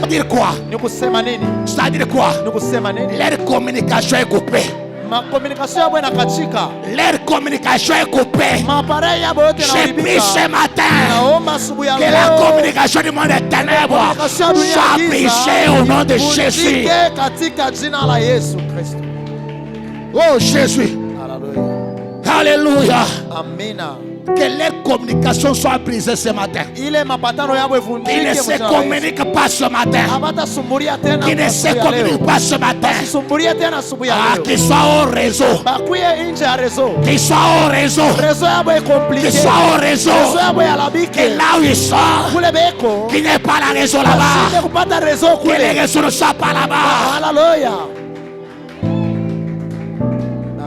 Dire quoi? Ni kusema nini? C'est-à-dire quoi? Ni kusema nini? Leur communication est coupée. Ma communication yabo inakatika. Leur communication est coupée. Maappareil yabo yote J'ai pris yanaharibika. ce matin Naomba asubuhi ya que la leo communication du monde des ténèbres communication ya dunia soit ya giza brisée au nom de Jésus. ivunjike katika jina la Yesu Kristo. Oh Jésus. Haleluya. Alléluia. Amina. Que leur communication soit brisée ce matin. Ile mapatano yabo Ils ne ivunjike se mjina la Yesu. communiquent pas ce matin. Hawatasumbulia tena Qu'ils ne se asubuhi ya communiquent leo. pas ce matin. Basisumbulie tena asubuhi ya Ah, leo. qu'ils soient au réseau. Bakuye nje ya rezo. Qu'ils soient au réseau. Rezo yabo icompliqué. Qu'ils soient au réseau. Rezo yabo yalabike. Et là où ils sont, Kule beko. qu'il n'y ait pas la raison Basinde là-bas. kupata rezo Que les kule. réseaux ne soient pas là-bas. Haleluya.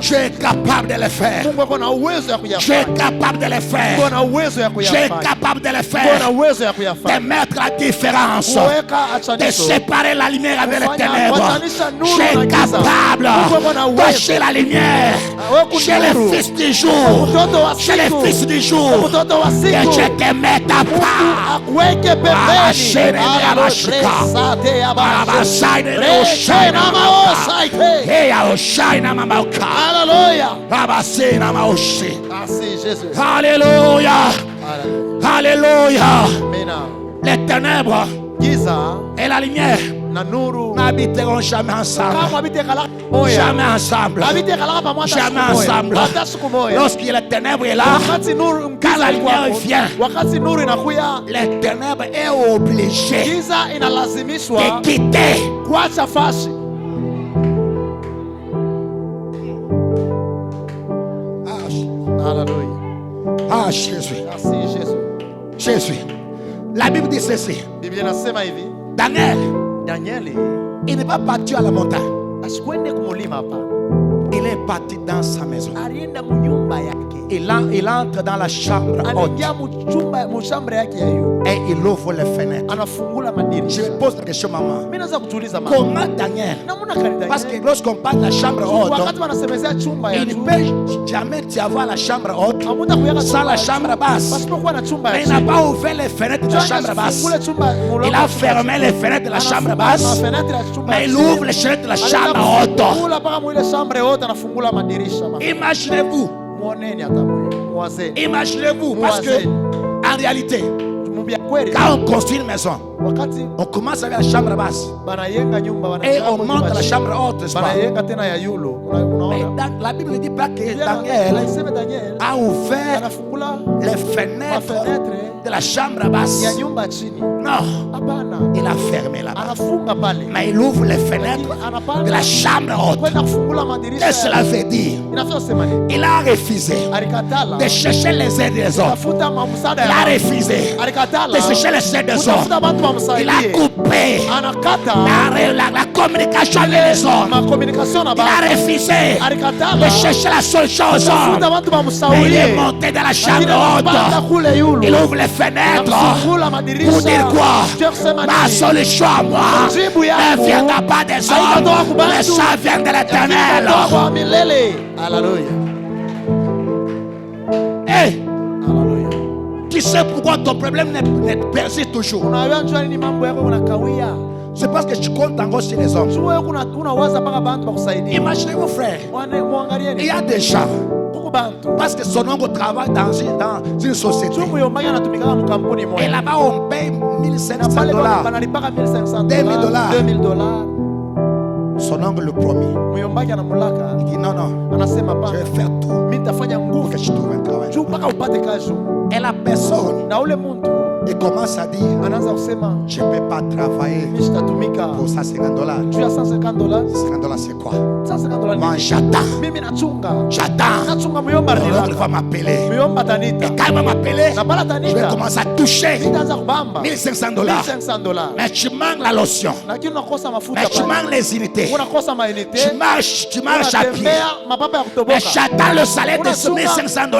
Tu es capable de le faire. Mungu ako na uwezo ya Tu es kuyafanya. capable de le faire. Mungu ana uwezo ya Tu es kuyafanya. capable de le Mungu ana faire. uwezo ya De kuyafanya. mettre la différence. Kuweka De achanisho. séparer la lumière avec les Kufanya ténèbres. kuachanisha nuru Tu es na giza. capable. Mungu ako na Toi, uwezo. chez la lumière. Wewe Chez les kunuru. fils du jour. Mtoto wa Chez les siku. fils du jour. Mtoto wa Que siku. Dieu te mette à part. Akuweke Arashene pembeni. Abashika. Arabasaide Oshina Mama. Hey, Oshina Mama. Haleluya. Abasina Maoshi. Merci Jésus. Alléluia. Alléluia. Amina. Les ténèbres Giza et la lumière na nuru n'habiteront jamais ensemble. kama habite kalaka moya. Jamais ensemble. Habite kalaka pamoja Jamais siku moja. ensemble. Hata siku moja. Lorsque les ténèbres est là, Wakati nuru quand la giza lumière iko vient, hapo, wakati nuru inakuya, les ténèbres est obligé giza inalazimishwa de quitter. kuacha fashi. Haleluya. Ah, Jésus. Merci Jésus. Jésus. La Bible dit ceci. Biblia inasema hivi, Daniel, Danieli il n'est pas parti à la montagne. asikwende kumulima hapa. Il est parti dans sa maison. Alienda munyumba yake. Il entre dans la chambre haute Anaingia mushamba yake ya yu. et il ouvre les fenêtres. Anafungula Je madirisha. me pose la question, maman. Mimi naanza kutuuliza mama. Comment Daniel? Namuna kani Parce que Danieli. lorsqu'on parle de la chambre haute, Wakati wanasemezea chumba ya il ne juu. peut jamais y avoir la chambre haute Hamuta kuyaka sans chumba la ya chambre juu. basse. Pasipokuwa na chumba Mais ya il n'a chini. pas ouvert les fenêtres de la chambre basse. Fungule chumba, Il a fermé les fenêtres de la chambre basse. Mais il ouvre les fenêtres de la chambre haute. Fungula paka mwile chambre yote anafungula madirisha. Imaginez-vous. Muoneni hata mwazeni. Imaginez-vous. Parce que, en réalité, Tumwambia kweli. quand on construit une maison, Wakati on commence avec la chambre basse. banayenga nyumba Et on monte à la chambre haute, n'est-ce pas? banayenga tena ya yulo. Mais Unaona? la Bible ne dit pas que Daniel Iseme Daniel a ouvert anafungula les fenêtres mafenetre de la chambre basse. ya nyumba chini. Non, Hapana. il a fermé là-bas. Anafunga pale. Mais il ouvre les fenêtres de la chambre haute. Kwenda kufungula madirisha. Qu'est-ce que cela veut dire? Inafaa sema nini? Il a refusé Alikatala. de chercher les aides des hommes. Tafuta msaada Il a ya. refusé Alikatala. de chercher les aides des hommes. Kutafuta bantu Il a wamsaidie. coupé Anakata la communication avec les hommes. ma communication na Il a bantu. refusé Alikatala. de chercher la solution aux hommes. Tafuta bantu Mais il est wamsaulie. monté dans la Lakini chambre anapanda haute. kule yulu. Il ouvre les fenêtres Anafungula madirisha. pour dire quoi? Dieu kusema Ma nini? solution à moi Majibu ne yangu viendra pas des hommes, haitatoka kwa mais bantu. ça vient de l'éternel. Inatoka kwa milele. Haleluya. Hey, Haleluya. tu sais pourquoi ton problème persiste toujours? Unajua njua nini mambo yako unakawia? C'est parce que tu comptes encore sur les hommes. Wewe unawaza mpaka bantu bakusaidia. Imaginez-vous, frère, il y Muangalieni. a des gens, Kuku bantu. parce que son oncle travaille dans une société. Chungu yombaki anatumikaka mkampuni Et moja. là-bas, on paye Na 1500 pale dollars. banalipaka 1500 $2000. $2000. Son oncle le premier. Muyombaki anamulaka. Il dit non, non, Anasema je pa. vais faire tout Mimi nitafanya pour nguvu que je trouve un travail. juu mpaka upate kazi. Et la personne Na ule muntu Il commence à dire, je ne peux pas travailler pour ça $50. Tu as $150. $50 c'est quoi? $150 Moi j'attends. J'attends. Il va m'appeler. Et quand il va m'appeler, je vais commencer à toucher $1,500. Mais tu manques la lotion. Mais tu manques les unités. Tu marches à pied. Mais j'attends le salaire de $1,500.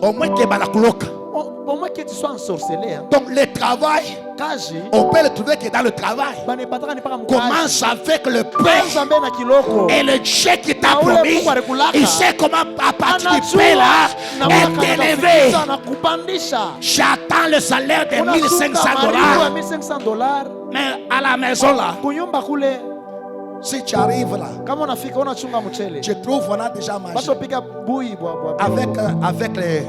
Au moins qu'il y ait au moins que tu sois ensorcelé. Donc le travail, on peut le trouver que dans le travail. Commence avec le pain et le Dieu qui t'a promis. Il sait comment à partir du pain là est élevé. J'attends le salaire de $1,500. Mais à la maison là, si tu arrives là, tu trouves on a déjà mangé avec les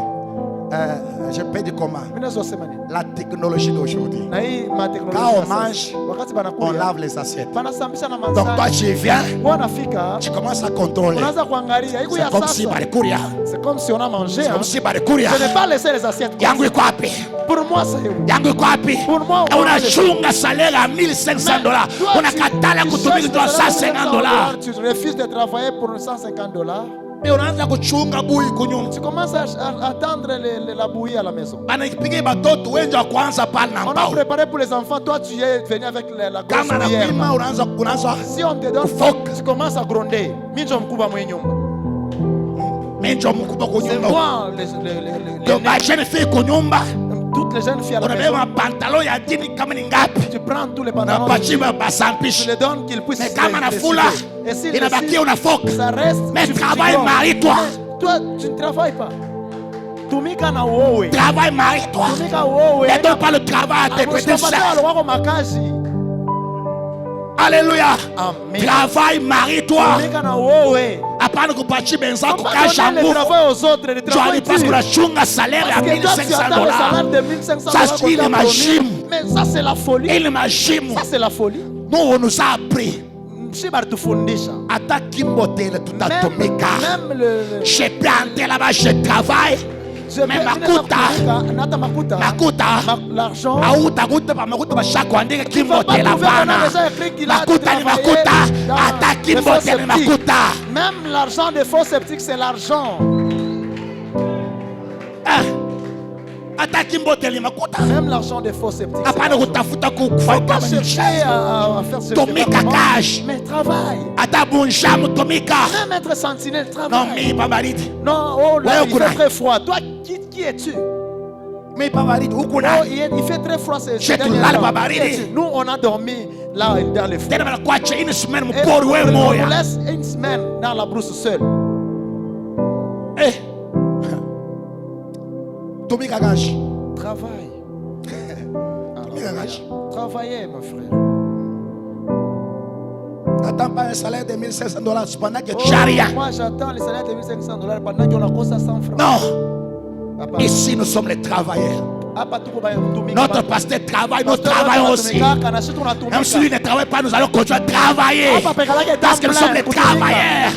je peux dire comment la technologie d'aujourd'hui. Quand on mange, on lave les assiettes. Donc toi tu viens, tu commences à contrôler. C'est comme si c'est comme si on a mangé. Je n'ai pas laissé les assiettes. Pour moi c'est pour moi on a chunga salaire à $1,500. On a katala kutumika $350. Tu refuses de travailler pour $150. Tu commences à attendre la bouillie à la maison. On a préparé pour les enfants. Toi, tu es venu avec la grosse cuillère. Si on te donne, tu commences à gronder. C'est moi, toutes les jeunes filles à la maison. Tu prends tous les pantalons. Tu les donnes qu'ils puissent se et s'il ça reste. Mais travaille, marie-toi. Toi, tu ne travailles pas. Travaille, marie-toi. Ne donne pas le travail à tes petits frères. Alléluia. Travaille, marie-toi. Apana kupachi benza kukasha nguvu. Tu as parce que la chunga salaire à $1,500. Ça il est majimu. Mais ça c'est la folie. Il est majimu. Ça c'est la folie. Nous on nous a appris. Atta kimbotele tutatomika. Je plante là-bas, je travaille. Mais makuta l'argent makuta bashako andike kimbotela bana. Makuta ni makuta. Atta kimbotele makuta. Même l'argent des faux sceptiques c'est l'argent. Même l'argent des faux sceptiques. Faut pas chercher à faire ce que mais travaille. Même être sentinelle, travaille. Non, oh là, il fait très froid. Toi, qui es-tu? Mais il fait très froid. Nous, on a dormi là dans les froids. On laisse une semaine dans la brousse seule. Travaille. Travaillez, mon frère. N'attends pas un salaire de $1,500 pendant que tu n'as rien. Moi, j'attends le salaire de $1,500 pendant qu'on a costé 100 francs. Non. Ici, nous sommes les travailleurs. Notre pasteur travaille, nous travaillons aussi. Même si lui ne travaille pas, nous allons continuer à travailler. Parce que nous sommes les travailleurs.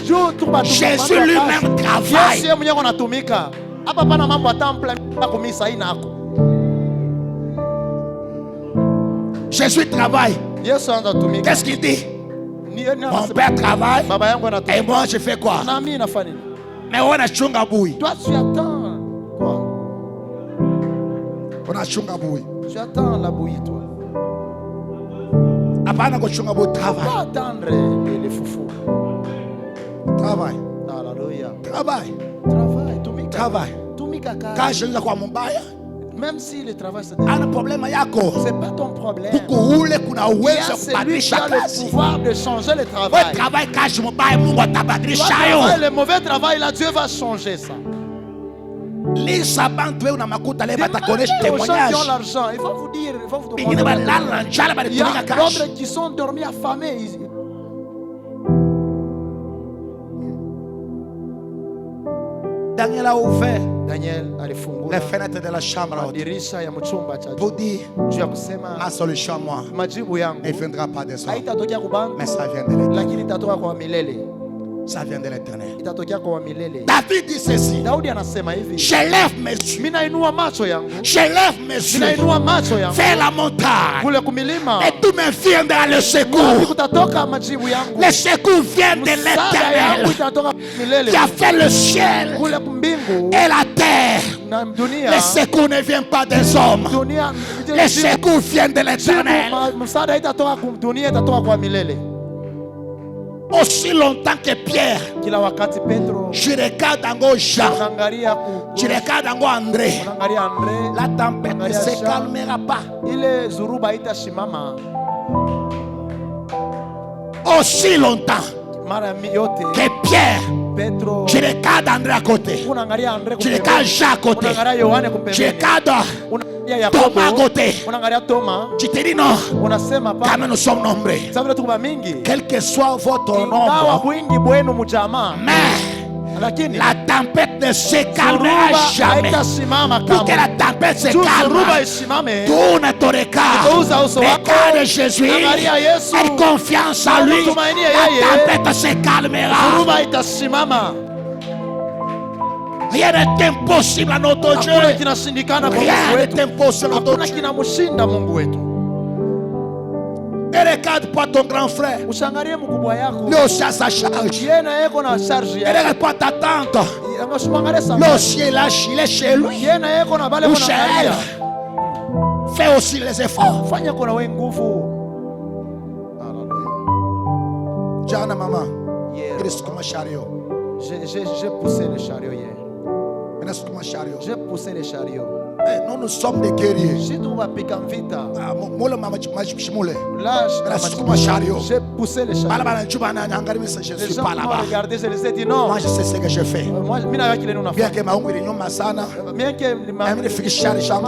Jésus lui-même travaille. Jésus travaille. Qu'est-ce qu'il dit? Mon père travaille et moi je fais quoi? Mais on a chunga boui. Toi tu attends quoi? On a chunga boui. Tu attends la bouillie toi. Apana ko chunga boui travaille. Pas attendre les foufous. Travaille. Alléluia. Travaille. Travaille. Tumika. Travaille. Tumika. Quand je le vois mon bail. Même si le travail c'est pas ton problème. Il y a celui qui a le pouvoir de changer le travail. Le mauvais travail là, Dieu va changer ça. Les gens qui ont l'argent, il va vous dire, il va vous demander. Il y a d'autres qui sont dormis affamés. Daniel a ouvert les fenêtres de la chambre pour dire ma solution moi ne viendra pas de soi, mais ça vient de l'État. Ça vient de l'Éternel. David dit ceci. Je lève mes yeux. Je lève mes yeux vers la montagne. Et tout me viendra le secours. Le secours vient de l'Éternel qui a fait le ciel et la terre. Le secours ne vient pas des hommes. Le secours vient de l'Éternel. Aussi longtemps que Pierre, je regarde encore Jean, je regarde encore André, la tempête ne se calmera pas. Aussi longtemps que Pierre, je regarde André à côté, je regarde Jean à côté, je regarde Thomas à côté. Tu te dis non, quand nous sommes nombreux, quel que soit votre nombre, mais la tempête ne se calmera jamais. Pour que la tempête se calme, tourne ton regard, regarde Jésus et confiance en lui. La tempête se calmera. Rien n'est impossible à notre Dieu. Rien n'est impossible à notre Dieu. Et regarde pas ton grand frère. Lui aussi a sa charge. Et regarde pas ta tante. Lui aussi il est chez lui. Ou chez elle. Fais aussi les efforts. Jana maman. J'ai poussé le chariot hier. J'ai poussé les chariots. Nous sommes des guerriers. Là, j'ai poussé les chariots. Les gens m'ont regardé, je les ai dit non. Moi, je sais ce que je fais. Bien que m'a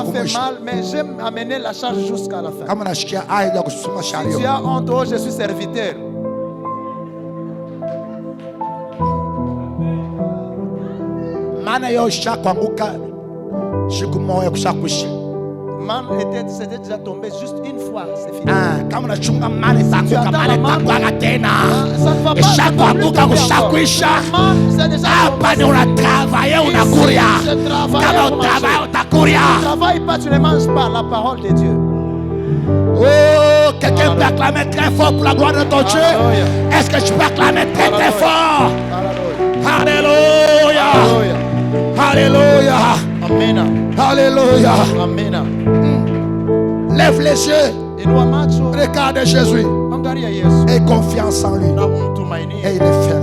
fait mal, mais j'ai amené la charge jusqu'à la fin. Si tu as honte, je suis serviteur. Man c'était déjà tombé juste une fois, c'est fini. Si tu attends la manne, ça ne va pas. On a travaillé, on a couru. Quand on travaille, tu ne travailles pas, tu ne manges pas la parole de Dieu. Oh, quelqu'un peut acclamer très fort pour la gloire de ton Dieu. Est-ce que tu peux acclamer très très fort? Alléluia. Alléluia. Amen. Alléluia. Amen. Lève les yeux. Regarde Jésus. Et confiance en lui. Et il est fera.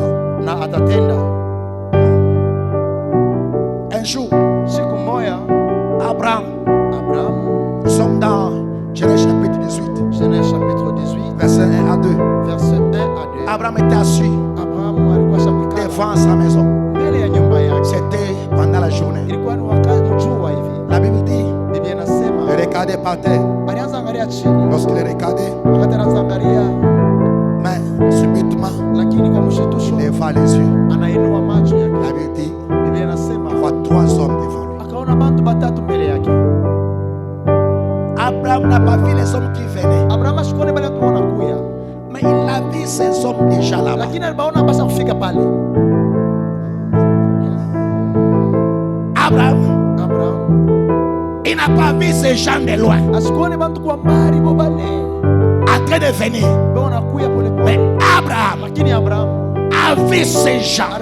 Un jour, Abraham. Nous sommes dans Genèse chapitre 18. Genèse chapitre 18. Verset 1 à 2. Verset 1 à 2. Abraham était assis devant sa maison. C'était pendant la journée. La Bible dit, il regardait par terre. Lorsqu'il regardait, mais subitement, il leva les yeux. La Bible dit, il voit 3 hommes devant lui. Abraham n'a pas vu les hommes qui venaient, mais il a vu ces hommes déjà là-bas. Abraham, il n'a pas vu ces gens de loin en train de venir. Mais Abraham a vu ces gens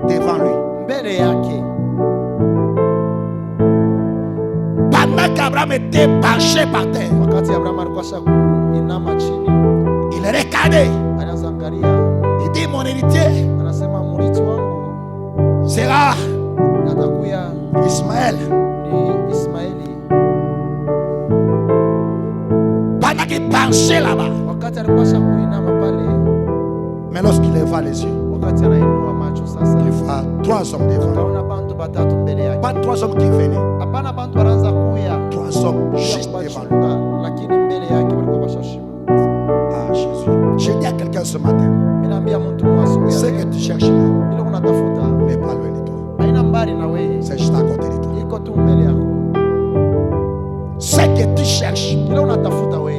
devant lui. Pendant qu'Abraham était penché par terre, il regardait. Il dit, mon héritier sera Ismaël. Pendant qu'il penchait là-bas, mais lorsqu'il leva les yeux, il voit 3 hommes devant. Pas 3 hommes qui venaient, 3 hommes juste devant lui. Ah Jésus, je dis à quelqu'un ce matin, ce que tu cherches là n'est pas loin de toi. C'est juste à côté de toi. Ce que tu cherches,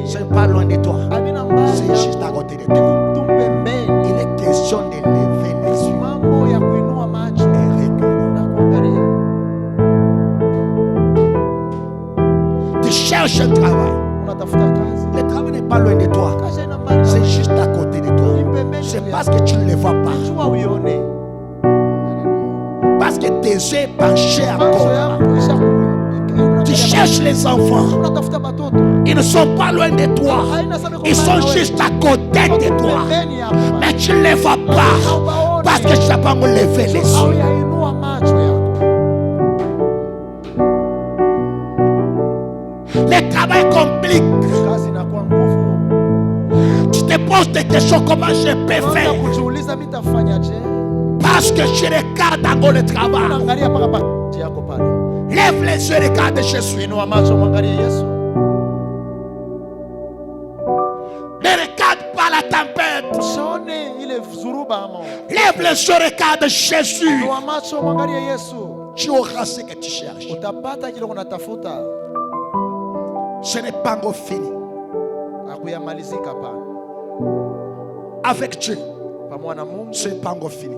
c'est pas loin de toi. C'est juste à côté de toi. Il est question de cherches un travail. Le travail n'est pas loin de toi. C'est juste à côté de toi. C'est parce que tu ne le vois pas. Parce que tes yeux penchés encore. Tu cherches les enfants. Ils ne sont pas loin de toi. Ils sont juste à côté de toi. Mais tu ne les vois pas. Parce que tu n'as pas levé les yeux. Le travail complique. Tu te poses des questions, comment je peux faire? Parce que tu regardes encore le travail. Lève les yeux, regarde Jésus. Ne regarde pas la tempête. Lève les yeux, regarde Jésus. Tu auras ce que tu cherches. Ce n'est pas encore fini. Avec Dieu, ce n'est pas encore fini.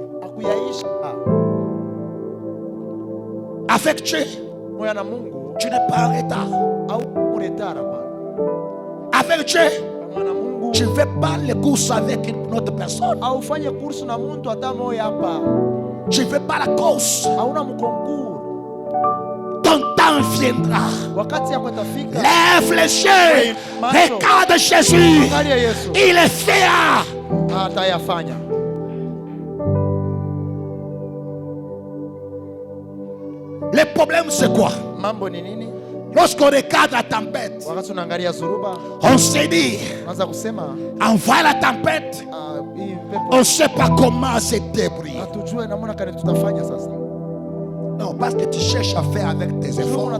Avec Dieu, tu n'es pas en retard. Avec Dieu, tu ne fais pas les courses avec une autre personne. Tu ne fais pas la course. Ton temps viendra. Lève les yeux. Regarde Jésus. Il est fait. Le problème c'est quoi? Lorsqu'on regarde la tempête, on se dit, envoie la tempête. On ne sait pas comment se débrouiller. Non, parce que tu cherches à faire avec tes efforts.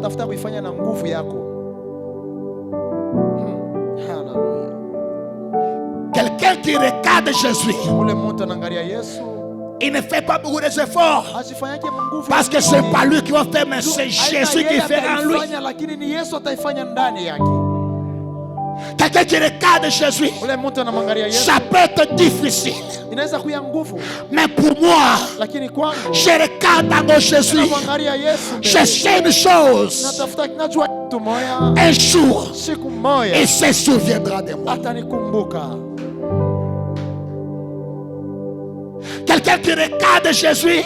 Quelqu'un qui regarde Jésus, il ne fait pas beaucoup d'efforts. Parce que ce n'est pas lui qui va faire, mais c'est Jésus qui fait en lui. Quelqu'un qui regarde Jésus, ça peut être difficile. Mais pour moi, je regarde dans Jésus. Je sais une chose. Un jour, il se souviendra de moi. Quelqu'un qui regarde Jésus,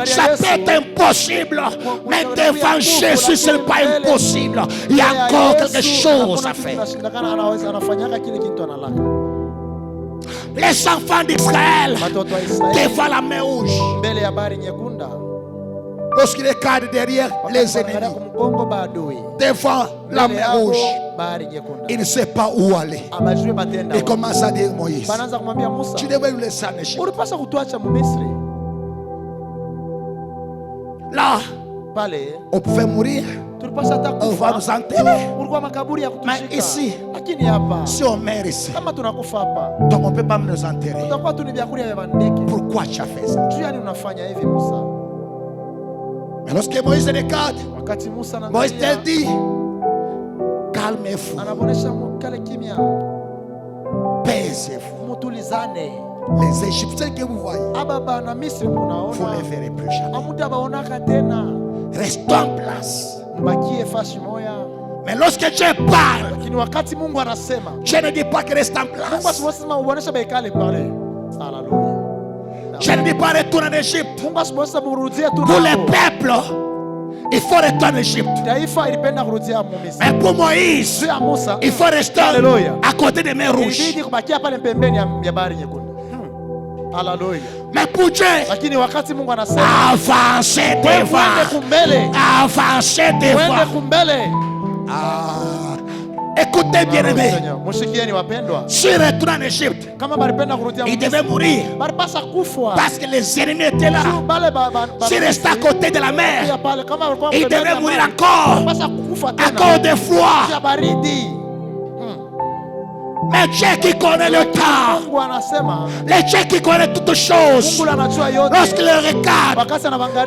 ça peut être impossible. Mais devant Jésus, ce n'est pas impossible. Il y a encore quelque chose à faire. Les enfants d'Israël devant la mer rouge, lorsqu'ils regardent derrière les ennemis, devant la mer rouge, il ne sait pas où aller. Il commence à dire Moïse, tu devais nous laisser en Égypte. Là, on pouvait mourir. On va nous enterrer. Mais ici, si on meurt ici, donc on ne peut pas nous enterrer. Pourquoi tu as fait ça? Mais lorsque Moïse regarde, Moïse te dit, calmez-vous, paisez-vous. Les Égyptiens que vous voyez, vous ne les verrez plus jamais. Restons en place. Mais lorsque Dieu parle, Dieu ne dit pas que reste en place. Je ne dis pas retourner en Égypte. Pour les peuples, il faut retourner en Égypte. Mais pour Moïse, il faut rester à côté des mers rouges. Mais pour Dieu, avancez devant. Avancez devant. Écoutez bien aimé, s'il retourne en Égypte, il devait mourir parce que les ennemis étaient là. S'il restait à côté de la mer, il devait mourir encore à cause de froid. Mais Dieu qui connaît le temps, le Dieu qui connaît toutes choses, lorsqu'il le regarde,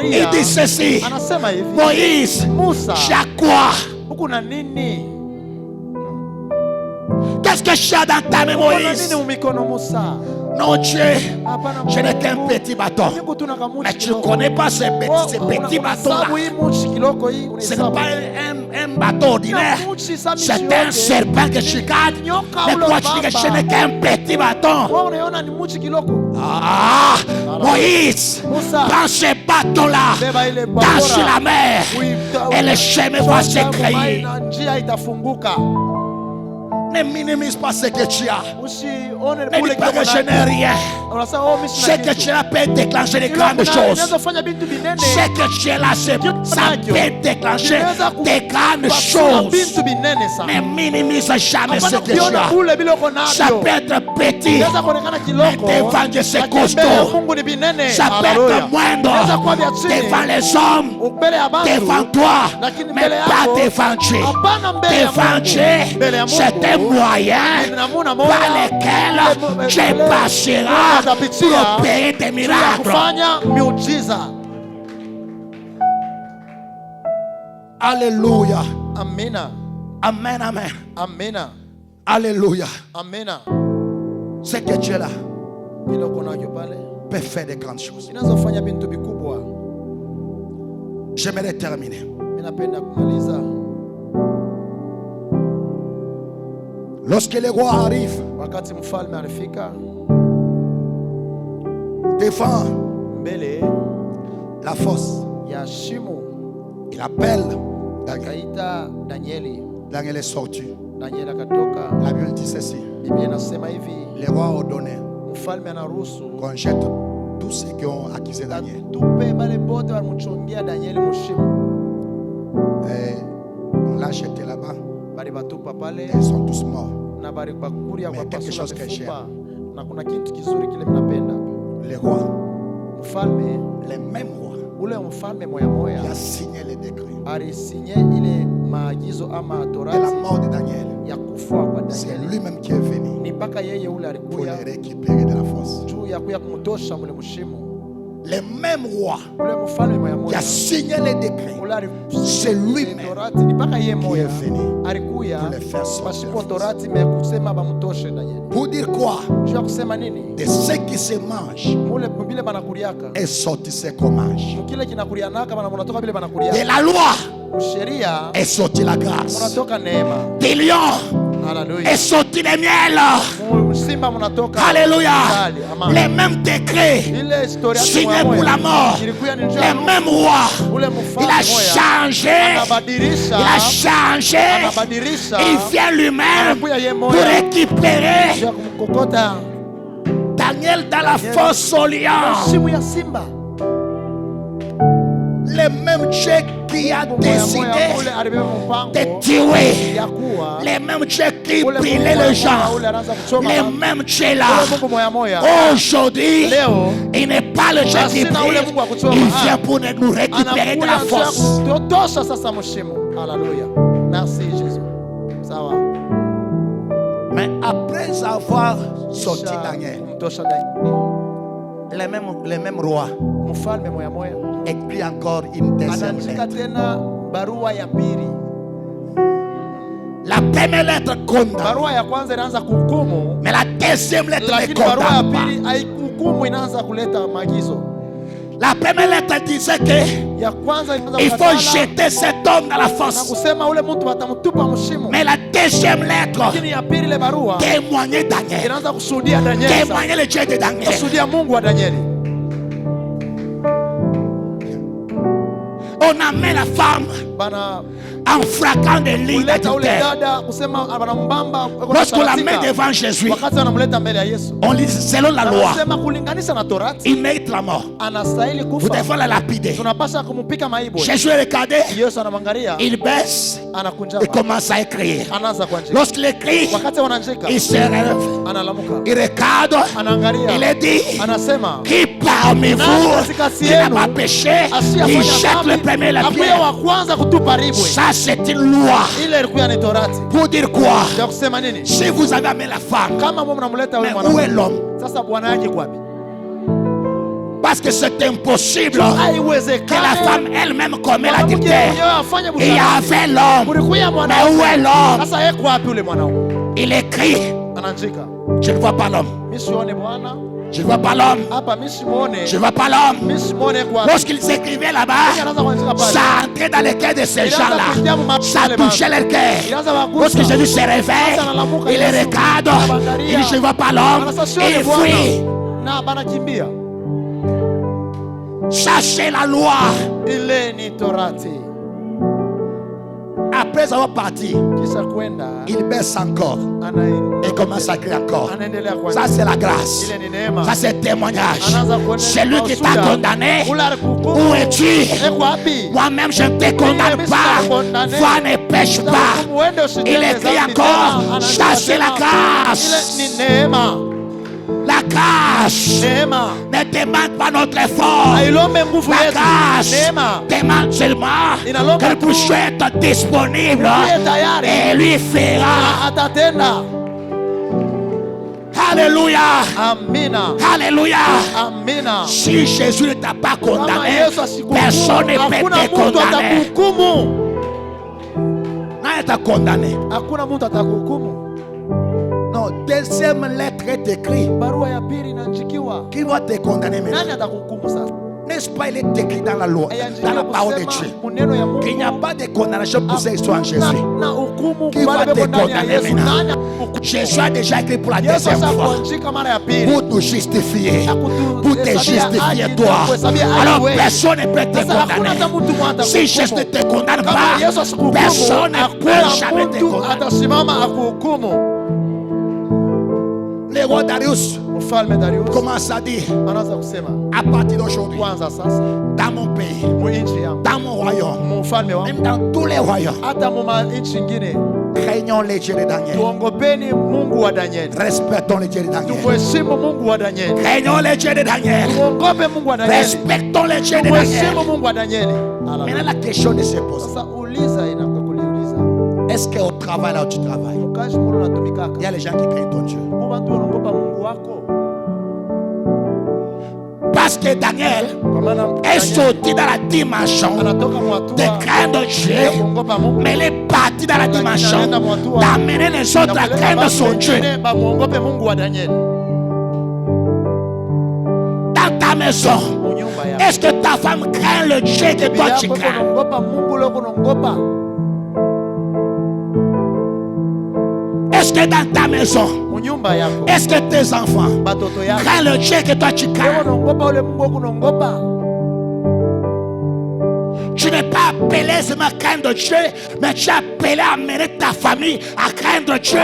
il dit ceci: Moïse, j'ai quoi? Qu'est-ce que tu as dans ta main, Moïse? Non, Dieu, je n'ai qu'un petit bâton. Mais tu ne connais pas ces petits bâtons-là. Ce n'est pas un bâton ordinaire. C'est un serpent que tu gardes. Mais toi, tu dis que je n'ai qu'un petit bâton. Ah, Moïse, prends ce bâton-là, dans la mer, et le chemin va se créer. Ne minimise pas ce que tu as. Ne dis pas que je n'ai rien. Ce que tu as peut déclencher des grandes choses. Ce que tu es là, ça peut déclencher des grandes choses. Ne minimise jamais ce que tu as. Ça peut être petit, mais devant Dieu c'est costaud. Ça peut être moindre devant les hommes, devant toi, mais pas devant Dieu. Devant Dieu, c'est un moyen par lequel tu passeras pour opérer des miracles. Alléluia. Amen. Amen, amen. Amen. Alléluia. Amen. C'est que Dieu là peut faire des grandes choses. J'aimerais terminer. Lorsque le roi arrive devant la fosse, il appelle Daniel. Daniel est sorti. La Bible dit ceci. Le roi a ordonné qu'on jette tous ceux qui ont accusé Daniel. Et on l'a jeté là-bas. Ils sont tous morts. Mais quelque chose que j'aime. Le roi, le même roi, qui a signé les décrets de la mort de Daniel. C'est lui-même qui est venu pour les récupérer de la fosse. Le même roi qui a signé les décrets, c'est lui-même qui est venu pour les faire sortir. Pour dire quoi? De ce qui se mange est sorti ce qu'on mange. De la loi est sorti la grâce. Des lions est sorti le miel. Alléluia. Les mêmes décrets signés pour la mort. Les mêmes rois. Il a changé. Il a changé. Il vient lui-même pour récupérer Daniel dans la fosse aux lions. Le même Dieu qui a décidé de tuer, les mêmes Dieu qui brûlait les gens, les mêmes Dieu là, aujourd'hui, il n'est pas le Dieu qui brille, il vient pour nous récupérer de la force. Alléluia. Merci Jésus. Ça va. Mais après avoir sorti Daniel, les mêmes rois écrit encore une deuxième lettre. La première lettre condamne, mais la deuxième lettre ne condamne pas. La première lettre disait que il faut jeter cet homme dans la fosse. Mais la deuxième lettre témoignait Daniel. Témoignait le Dieu de Daniel. On amène la femme en frappant des lignes d'adultère. Lorsqu'on la met devant Jésus, on lit selon la loi, il mérite la mort. Vous devez la lapider. Jésus est regardé, il baisse et commence à écrire. Lorsqu'il écrit, il se relève, il regarde, il est dit, qui parmi vous qui n'a pas péché, il jette le premier la pierre. Ça c'est une loi. Pour dire quoi? Si vous avez amené la femme, mais où est l'homme? Parce que c'est impossible que la femme elle-même commet l'adultère. Il y avait l'homme. Mais où est l'homme? Il écrit. Je ne vois pas l'homme. Je ne vois pas l'homme. Je ne vois pas l'homme. Lorsqu'ils écrivaient là-bas, ça entrait dans les cœurs de ces gens-là. Ça touchait leur cœur. Lorsque Jésus se réveille, il les regarde. Il dit, je ne vois pas l'homme. Et il fuit. Cherchez la loi. Après avoir parti, il baisse encore et commence à crier encore. Ça c'est la grâce. Ça c'est le témoignage. C'est lui qui t'a condamné. Où es-tu? Moi-même je ne te condamne pas. Foi ne pêche pas. Il écrit encore. Ça c'est la grâce. La grâce ne demande pas notre effort. La grâce demande seulement que vous soyez disponible et lui fera. Alléluia. Alléluia. Si Jésus ne t'a pas condamné, personne ne peut te condamner. Nani t'a condamné? Non, deuxième lettre est écrite. Qui va te condamner maintenant? N'est-ce pas, il est écrit dans la loi, dans la parole de Dieu, qu'il n'y a pas de condamnation pour ceux qui sont en Jésus. Qui va te condamner maintenant? Jésus a déjà écrit pour la deuxième fois. Pour te justifier. Pour te justifier toi. Alors personne ne peut te condamner. Si Jésus ne te condamne pas, personne ne peut jamais te condamner. Le roi Darius commence à dire, à partir d'aujourd'hui, dans mon pays, dans mon royaume, même dans tous les royaumes, craignons les dieux de Daniel. Respectons les dieux de Daniel. Craignons les dieux de Daniel. Respectons les dieux de Daniel. Maintenant la question ne se pose. Est-ce qu'au travail là où tu travailles, il y a les gens qui craignent ton Dieu? Parce que Daniel est sorti dans la dimension de craindre Dieu, mais il est parti dans la dimension d'amener les autres à craindre son Dieu. Dans ta maison, est-ce que ta femme craint le Dieu que toi tu crains? Est-ce que dans ta maison, est-ce que tes enfants craignent le Dieu que toi tu crains? Tu n'es pas appelé seulement à craindre Dieu, mais tu es appelé à amener ta famille à craindre Dieu.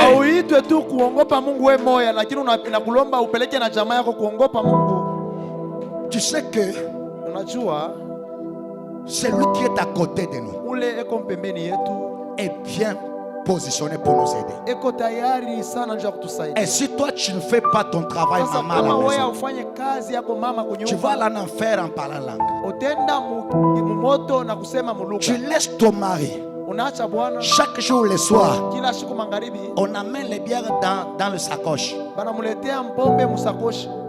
Tu sais que celui qui est à côté de nous est bien positionné pour nous aider. Et si toi tu ne fais pas ton travail, maman, à la maison, tu vas aller en enfer en parlant langue. Tu laisses ton mari. Chaque jour le soir, on amène les bières dans le sacoche.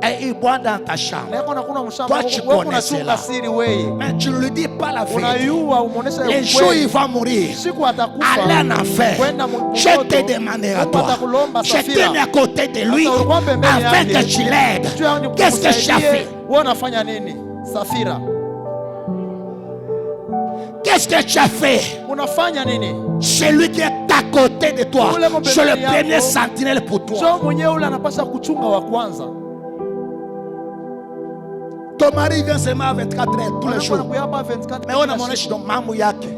Et il boit dans ta chambre. Toi tu connais cela, mais tu ne lui dis pas la vérité. Les jours il va mourir, aller en enfer. Je te demanderai à toi. Je t'ai mis à côté de lui afin que tu l'aides. Qu'est-ce que tu as fait? Qu'est-ce que tu as fait? Celui qui est à côté de toi, c'est le premier sentinelle pour toi. Ton mari vient seulement à 24 heures tous les jours. Mais on a mon échec dans Mamou Yaki.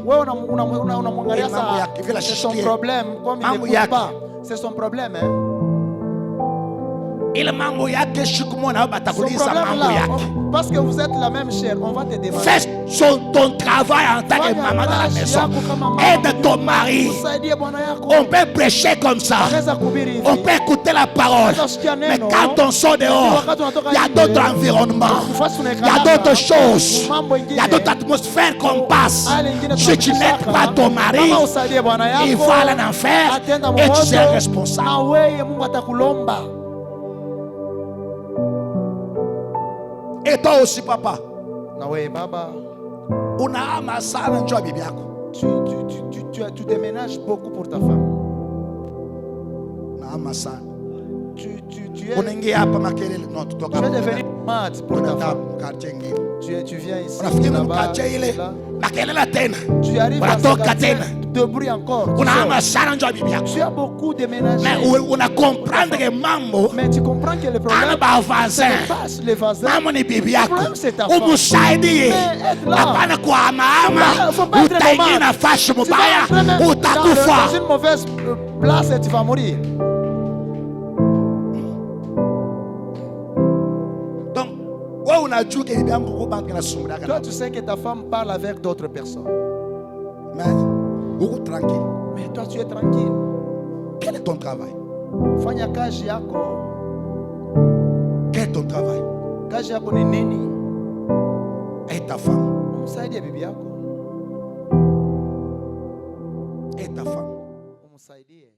C'est son problème. Comme il n'écoute pas, c'est son problème. Il Mamou Yaki, je suis comme on a bataillé ça Mamou Yaki. Parce que vous êtes la même chair, on va te demander. Fais ton travail en tant que maman dans la maison. Aide ton mari. On peut prêcher comme ça. On peut écouter la parole. Mais quand on sort dehors, il y a d'autres environnements. Il y a d'autres choses. Il y a d'autres atmosphères qu'on passe. Si tu n'aides pas ton mari, il va aller en enfer et tu seras responsable. Et toi aussi, papa. Tu déménages beaucoup pour ta femme. tu es devenu malade pour ta femme. Tu viens ici, là-bas, tu arrives à ce quartier, de bruit encore. Tu as beaucoup de ménagers. Mais tu comprends que le problème, c'est pas les voisins. Le problème, c'est ta femme. Mais être là. Il ne faut pas être nomade. Tu vas dans une mauvaise place et tu vas mourir. Toi, tu sais que ta femme parle avec d'autres personnes. Mais tranquille. Mais toi, tu es tranquille. Quel est ton travail? Fanya kazi yako. Quel est ton travail? Kazi yako ni nini? Et ta femme? Umsaidie bibi yako. Et ta femme? Umsaidie.